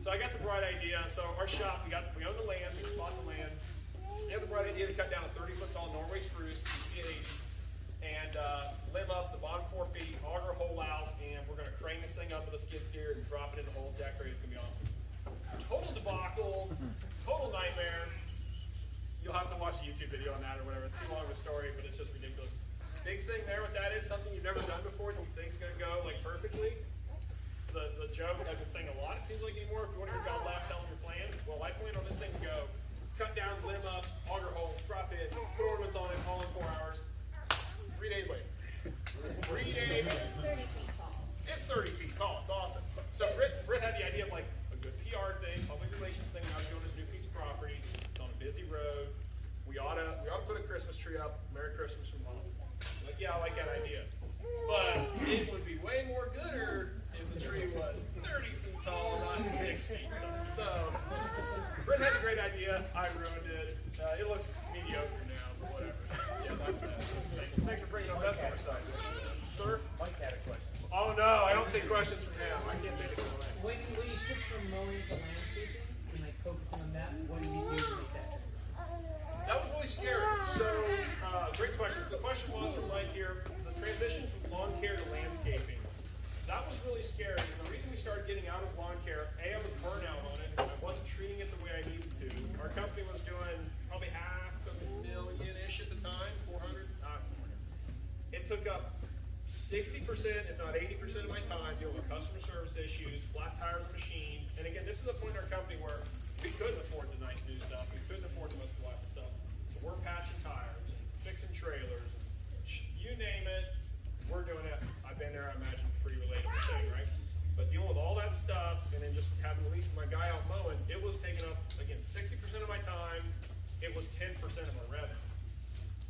So I got the bright idea. So our shop, we own the land, we bought the land. We had the bright idea to cut down a 30-foot tall Norway spruce, and limb up the bottom on 4 feet, auger a hole out, and we're going to crane this thing up with a skid steer and drop it in the hole, decorate. It's going to be awesome. Total debacle, total nightmare. You'll have to watch a YouTube video on that or whatever. It's too long of a story, but it's just ridiculous. Big thing there with that is something you've never done before that you think's going to go like perfectly. The joke I've been saying a lot, it seems like anymore, if you want to hear God laugh, tell them your plan. Well, I plan on this thing to go cut down, limb up, auger hole, drop in, put ornaments on it, all in 4 hours. 3 days later. 3 days. It's 30 feet tall. It's 30 feet tall. It's awesome. So Britt had the idea of like a good PR thing, public relations thing. How to go on this new piece of property. It's on a busy road. We ought to put a Christmas tree up. Merry Christmas from Mom. Like, yeah, I like that idea. But it would be way more gooder if the tree was 30 feet tall, not 6 feet tall. So Britt had a great idea. I ruined it. It looks mediocre now, but whatever. Yeah, that's that. Thanks for bringing up that summer side. Sir? Mike had a question. Oh no, I don't take questions from him. I can't take it away. When you switch from mowing to landscaping, and like focus on that, what do you do to make that happen? That was really scary. So, great question. The question was from Mike here, the transition from lawn care to landscaping. That was really scary. And the reason we started getting out of lawn care, I was burnout on it, and I wasn't treating it the way I needed to. Our company was doing probably $500,000-ish at the time, 400, somewhere. It took up 60%, if not 80% of my time dealing with customer service issues, flat tires and machines. And again, this is a point in our company where we couldn't afford the nice new stuff. We couldn't afford the most reliable stuff. So we're patching tires and fixing trailers. You name it, we're doing it. I've been there, I imagine, pretty relatable thing, right? But dealing with all that stuff and then just having at least my guy out mowing, it was taking up, again, 60% of my time. It was 10% of our revenue.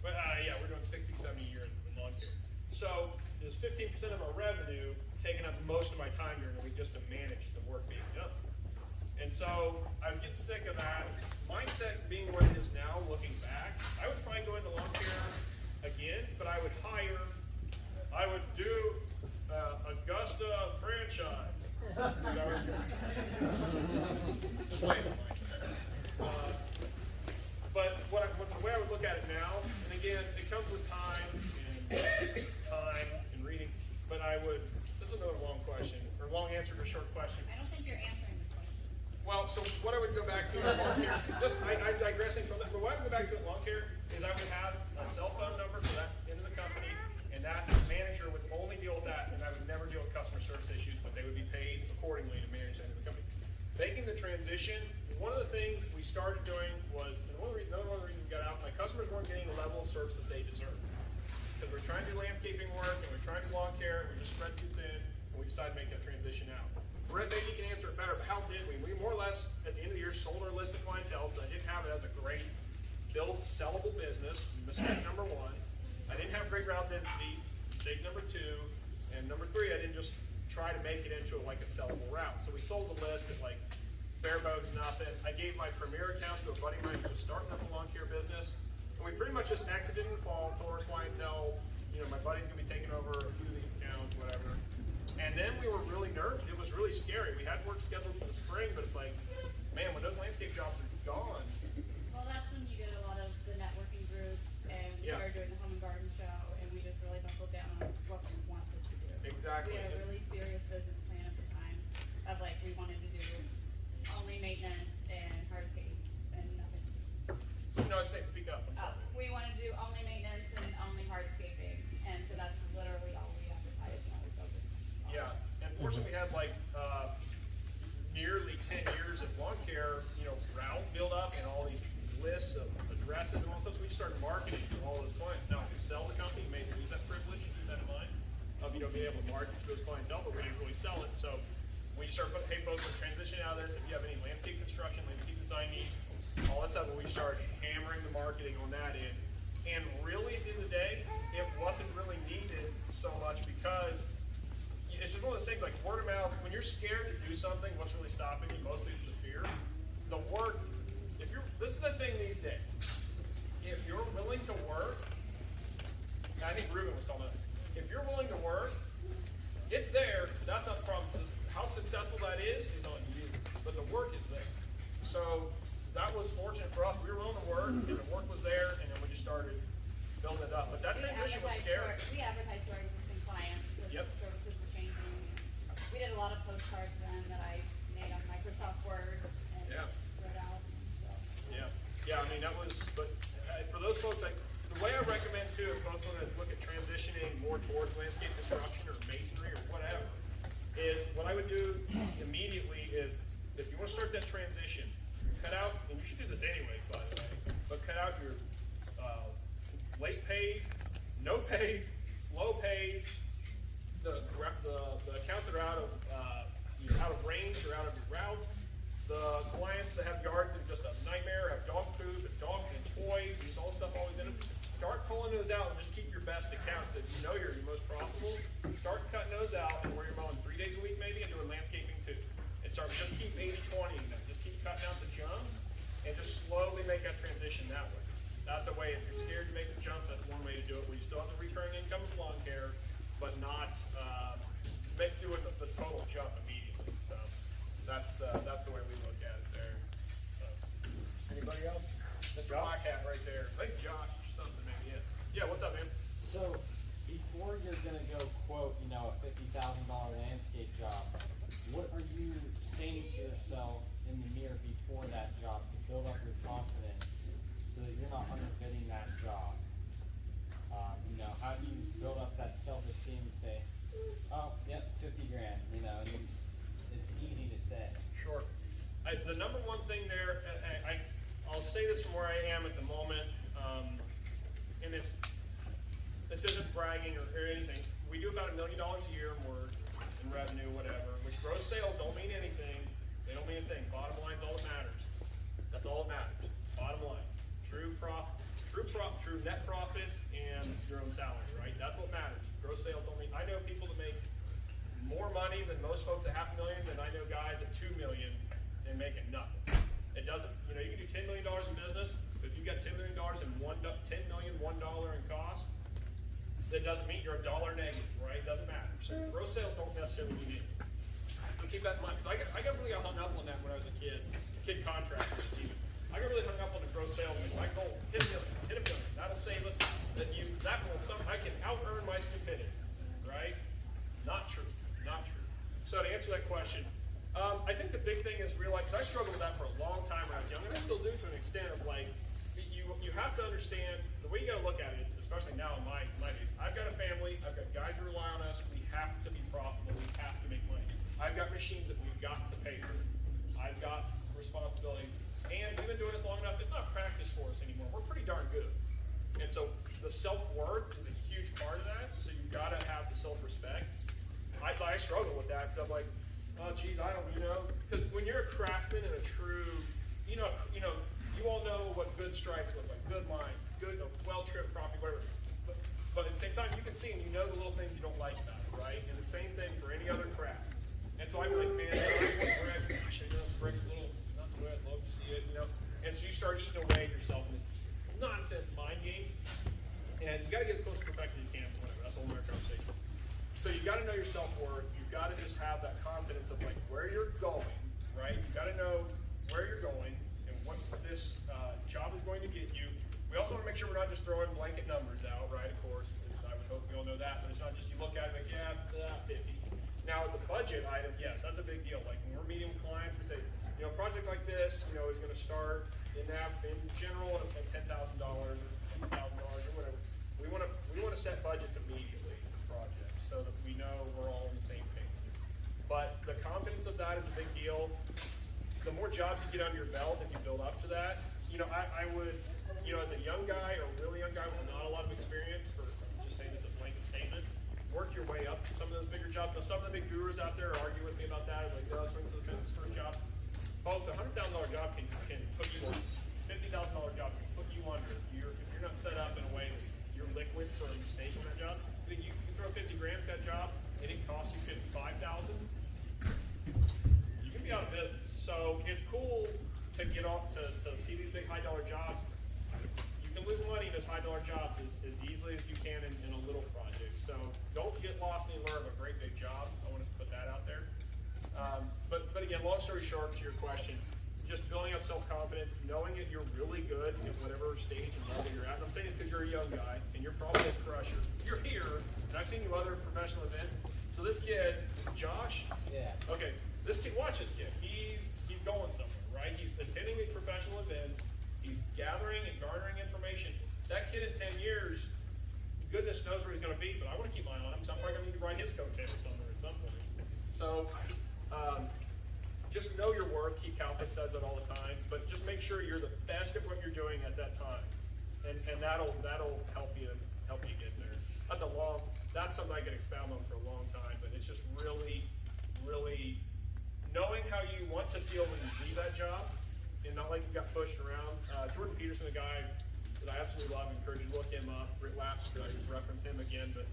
But yeah, we're doing 60, 70 a year in lawn care. So it was 15% of our revenue taking up most of my time during the week just to manage the work being done. And so I was getting sick of that. Mindset being what it is now, looking back, I would probably go into lawn care again, but I would do Augusta franchise. Just wait. But the way I would look at it now, and again, it comes with time and reading, but this is another long question, or long answer to a short question. I don't think you're answering the question. Well, so what I would go back to in lawn care, I'm digressing from that, but what I would go back to in lawn care is I would have a cell phone number for that end of the company, and that manager would only deal with that, and I would never deal with customer service issues, but they would be paid accordingly to manage that end of the company. Making the transition, one of the things we started doing was, and another one of the reasons we got out, my customers weren't getting the level of service that they deserve. Because we're trying to do landscaping work, and we're trying to do lawn care, and we're just spread too thin, and we decided to make that transition out. Brett, maybe you can answer it better, but how did we? We more or less, at the end of the year, sold our list of clientele, so I didn't have it as a great, build, sellable business, mistake number 1. I didn't have great route density, mistake number 2. And number 3, I didn't just try to make it into like a sellable route. So we sold the list at like bare bones nothing. I gave my premier accounts to a buddy of mine who was starting up a lawn care business. And we pretty much just exited in the fall, told our clientele, my buddy's gonna be taking over a few of these accounts, whatever. And then we were really nervous. It was really scary. We had work scheduled for the spring, but it's like, man, when those landscape jobs are gone. Well, that's when you go to a lot of the networking groups, and we started doing the home and garden show, and we just really buckled down on what we wanted to do. Exactly. We had a really serious business plan at the time of like we wanted to do only maintenance and hardscape and nothing. So no, speak up. I'm sorry. We wanted to do only maintenance and only hardscaping, and so that's literally all we advertised and all we focused on. Yeah, and fortunately we had like nearly 10 years of lawn care, route build up and all these lists of addresses and all that stuff. So we just started marketing to all those clients. Now, if you sell the company, you may lose that privilege, keep that in mind, of being able to market to those clientele, but we didn't really sell it. So we just started putting, hey folks, we're transitioning out of this. If you have any landscape construction, landscape design needs, all that stuff, we started hammering the marketing on that end. And really, at the end of the day, it wasn't really needed so much because it's just one of those things like word of mouth. When you're scared to do something, what's really stopping you? Mostly it's the fear. The work, this is the thing these days. If you're willing to work, I think Ruben was talking about it. If you're willing to work, it's there. That's not the problem. So how successful that is on you. But the work is there. So that was fortunate for us. We were willing to work, and the work was there, and then we just started building it up. But that transition was scary. We advertised to our existing clients more towards landscape construction or masonry or whatever, is what I would do immediately is, if you want to start that transition, cut out, and you should do this anyways, by the way, but cut out your late pays, no pays, slow pays, the accounts that are out of range or out of your route, the clients that have yards that are just a nightmare, have dog food, and dog and toys, and all stuff always in them. Start pulling those out and just keep your best accounts that you know you're your most profitable. Start cutting those out and where you're mowing 3 days a week maybe and doing landscaping too. And start just keep 80-20 in them. Just keep cutting out the junk and just slowly make that transition that way. That's a way, if you're scared to make the jump, that's one way to do it, where you still have the recurring income of lawn care, but not doing the total jump immediately. So that's the way we look at it there. So, anybody else? Mr. Black Hat right there. I think Josh or something maybe. Yeah, what's up, man? So, before you're gonna go quote, a $50,000 landscape job, what are you saying to yourself in the mirror before that job to build up your confidence so that you're not underbidding that job? How do you build up that self-esteem and say, oh, yep, 50 grand, and it's easy to say. Sure. The number one thing there, I'll say this from where I am at the moment, and this isn't bragging or anything. We do about $1 million a year more in revenue, whatever, which gross sales don't mean anything. They don't mean a thing. Bottom line's all that matters. That's all that matters. Bottom line. True net profit and your own salary, right? That's what matters. Gross sales don't mean, I know people that make more money than most folks at $500,000, and I know guys at $2 million and making nothing. It doesn't, you can do $10 million in business, but if you've got $10 million in $1 in cost, that doesn't mean you're $1 negative, right? It doesn't matter. So gross sales don't necessarily mean anything. So keep that in mind, because I got really hung up on that when I was a kid contractor even. I got really hung up on the gross sales, and my goal, hit $1 million. That'll save us, I can out-earn my stupidity, right? Not true, not true. So to answer that question, I think the big thing is realize, because I struggled with that for a long time when I was young, and I still do to an extent of you have to understand, the way you gotta look at it, especially now in my days, I've got a family, I've got guys who rely on us, we have to be profitable, we have to make money. I've got machines that we've got to pay for. I've got responsibilities, and we've been doing this long enough, it's not practice for us anymore, we're pretty darn good. And so the self-worth is a huge part of that, so you've gotta have the self-respect. I struggle with that, because I'm like, oh geez, I don't, because when you're a craftsman and a true, you all know what good stripes look like, good lines, good, well-trimmed property, whatever. But at the same time, you can see and you know the little things you don't like about it, right? And the same thing for any other craft. And so I'd be like, man, I want brick, gosh, brick's a little, not the way I'd love to see it, And so you start eating away at yourself in this nonsense mind game. And you gotta get as close to perfection as you can, whatever, that's a whole other conversation. So you gotta know your self-worth, you've gotta just have that confidence of where you're going, right? You gotta know where you're going and what this job is going to get you. We also wanna make sure we're not just throwing blanket numbers out, right? Of course, I would hope we all know that, but it's not just you look at it like, 50. Now, as a budget item, yes, that's a big deal. Like when we're meeting with clients, we say, a project like this, is gonna start in general at $10,000 or $50,000 or whatever. We want to set budgets immediately for projects so that we know we're all on the same page. But the confidence of that is a big deal. The more jobs you get under your belt as you build up to that, I would, as a young guy or a really young guy with not a lot of experience, just saying this as a blanket statement, work your way up to some of those bigger jobs. Now, some of the big gurus out there argue with me about that. Like, no, swing for the fences for a job. Folks, a $100,000 job can put you on. $50,000 job can put you under. If you're not set up in a way that you're liquid for a mistake in that job, you can throw 50 grand at that job and it costs you 55,000. You can be out of business. So it's cool to get off to see these big high dollar jobs. You can lose money in those high dollar jobs as easily as you can in a little project. So don't get lost in the lure of a great big job. I want to put that out there. But again, long story short to your question, just building up self-confidence, knowing that you're really good at whatever stage and level you're at. And I'm saying this because you're a young guy and you're probably a crusher. You're here, and I've seen you other professional events. So this kid, Josh? Yeah. Okay, this kid, watch this kid. He's going somewhere, right? He's attending these professional events. He's gathering and garnering information. That kid in 10 years goodness knows where he's going to be, but I want to keep my eye on him, so I'm probably going to need to ride his coattails somewhere at some point. So, just know your worth. Keith Kalfas says that all the time, but just make sure you're the best at what you're doing at that time, and that'll help you get there. That's something I can expound on for a long time, but it's just really knowing how you want to feel when you leave that job, and not like you got pushed around. Jordan Peterson, a guy that I absolutely love, I encourage you to look him up. Rick Lapps, I reference him again, but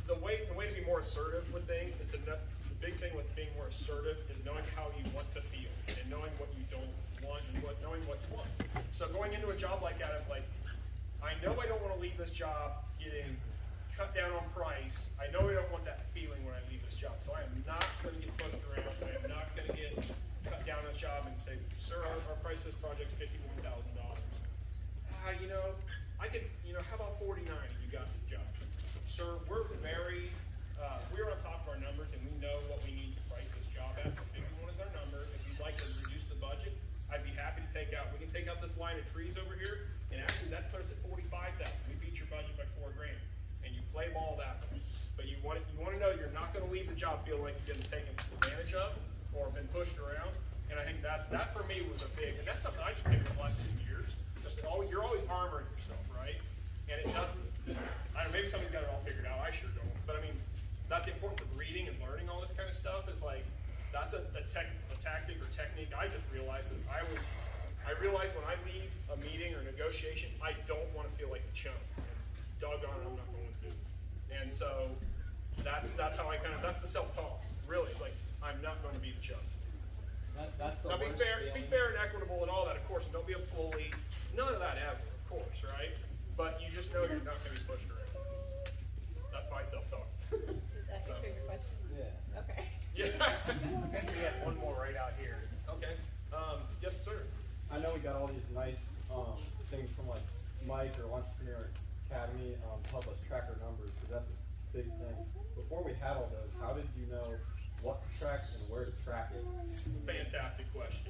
the way to be more assertive with things is the big thing with being more assertive is knowing how you want to feel and knowing what you don't want and knowing what you want. So going into a job like that, I know I don't want to leave this job getting cut down on price. I know I don't want that feeling when I leave this job. So I am not going to get pushed around. I am not going to get cut down on this job and say, sir, our price for this project is $51,000. I could, how about 49 if you got the job? Sir, we're on top of our numbers and we know what we need to price this job at. So 51 is our number. If you'd like to reduce the budget, I'd be happy to we can take out this line of trees over here, and actually that puts us at 45,000. We beat your budget by $4,000, and you play ball that way. But you want to know you're not going to leave the job feeling like you've been taken advantage of or been pushed around. And I think that for me was a big, and that's something I just picked up the last 2 years. You're always armoring yourself, right? And it doesn't. I don't know, maybe somebody's got it all figured out. I sure don't. But I mean, that's the importance of reading and learning all this kind of stuff. Is like that's a tactic or technique. I just realized that I realize when I leave a meeting or negotiation, I don't want to feel like a chump. And doggone it, I'm not going to. And so that's how I that's the self-talk. Really, it's like I'm not going to be the chump. That's the now be fair and equitable and all that, of course, and don't be a bully. None of that ever, of course, right? But you just know you're not going to be pushed around. That's my self-talk. Did that answer your question? Yeah. Okay. Yeah. I think we have one more right out here. Okay. Yes, sir. I know we got all these nice things from like Mike or Entrepreneur Academy to help us track our numbers, because that's a big thing. Before we had all those, how did you know what to track and where to track it? Fantastic question.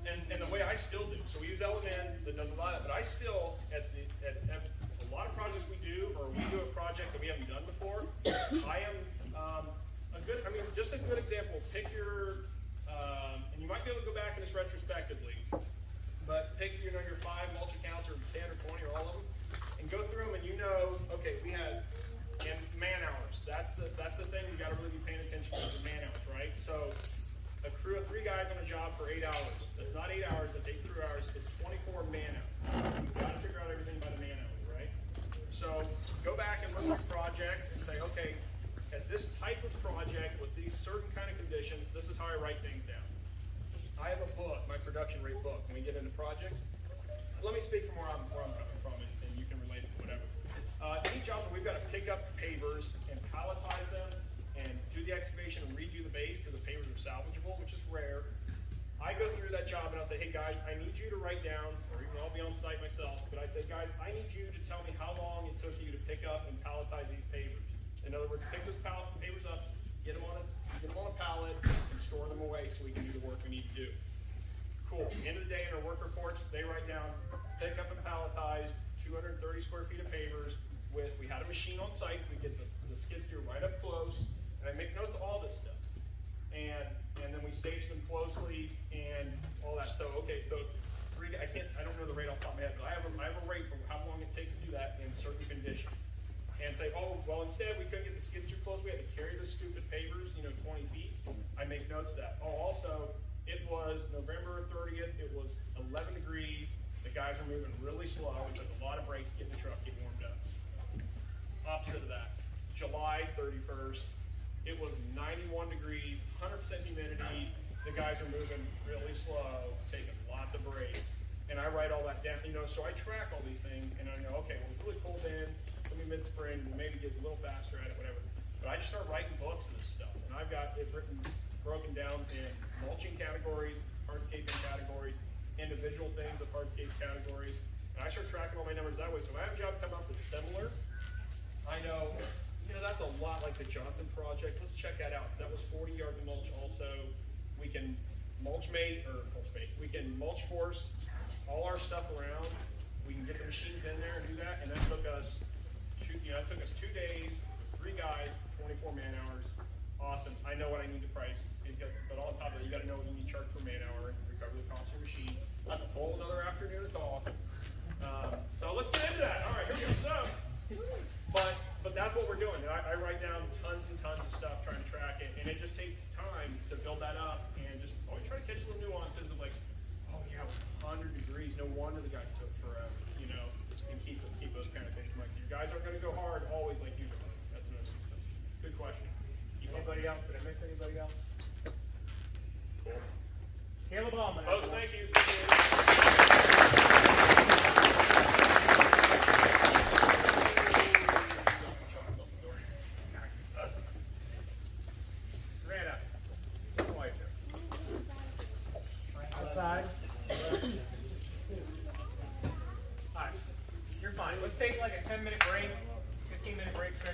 And the way I still do, so we use Almond that does a lot of it, but I still, at a lot of projects we do, or we do a project that we haven't done before, I am just a good example, pick your, and you might be able to go back in this retrospectively, but pick your 5 mulch accounts or 10 or 20 or all of them, and go through them and okay, we had, and man hours, that's the thing you gotta really be paying attention to, the man hours, right? So, a crew of 3 guys on a job for 8 hours. That's not 8 hours, that's 8 crew hours, it's 24 man hours. You've gotta figure out everything by the man hours, right? So, go back and look at projects and say, okay, at this type of project with these certain kind of conditions, this is how I write things down. I have a book, my production rate book, when we get into projects. Let me speak from where I'm coming from, and you can relate it to whatever. Any job that we've got to pick up pavers and palletize them and do the excavation and redo the base because the pavers are salvageable, which is rare. I go through that job and I'll say, hey guys, I need you to write down, or even I'll be on site myself, but I say, guys, I need you to tell me how long it took you to pick up and palletize these pavers. In other words, pick those pavers up, get them on a pallet, and store them away so we can do the work we need to do. Cool. End of the day in our work reports, they write down, pick up and palletize 230 square feet of pavers with, we had a machine on site, so we get the skid steer right up close, and I make notes of all this stuff. And then we stage them closely and all that. So, okay, so I don't know the rate off the top of my head, but I have a rate for how long it takes to do that in certain conditions. And say, oh, well, instead we couldn't get the skid steer close, we had to carry the stupid pavers, 20 feet. I make notes of that. Oh, also, it was November 30th, it was 11 degrees, the guys were moving really slow, it took a lot of brakes to get the truck warmed up. Opposite of that, July 31st, it was 91 degrees, 100% humidity, the guys are moving really slow, taking lots of brakes. And I write all that down, so I track all these things, and I know, okay, well, it's really cold in, mid-spring, we'll maybe get a little faster at it, whatever. But I just start writing books of this stuff, and I've got it broken down in mulching categories, hardscaping categories, individual things of hardscape categories, and I start tracking all my numbers that way. So if I have a job come up that's similar, I know, that's a lot like the Johnson project. Let's check that out, because that was 40 yards of mulch also. We can we can mulch force all our stuff around, We can get the machines in there and do that, and that took us 2 days, 3 guys, 24 man hours. Awesome. I know what I need to price, but on top of that, you got to know what you need to charge per man hour and recover the cost of your machine. That's a whole another afternoon to talk. So let's get into that. All right, here we go. But that's what we're doing. I write down tons and tons of stuff trying to track it, and it just takes time to build that up and just always try to catch little nuances of like, oh yeah, 100 degrees. No wonder the guys took forever, you know, and keep those kind of things. Like your guys aren't going to go hard always like you do. That's another good question. Anybody else? Did I miss anybody else? Cool. Caleb Almond. Folks, thank you. Outside. Alright. You're fine. Let's take like a 10-minute break, 15-minute break.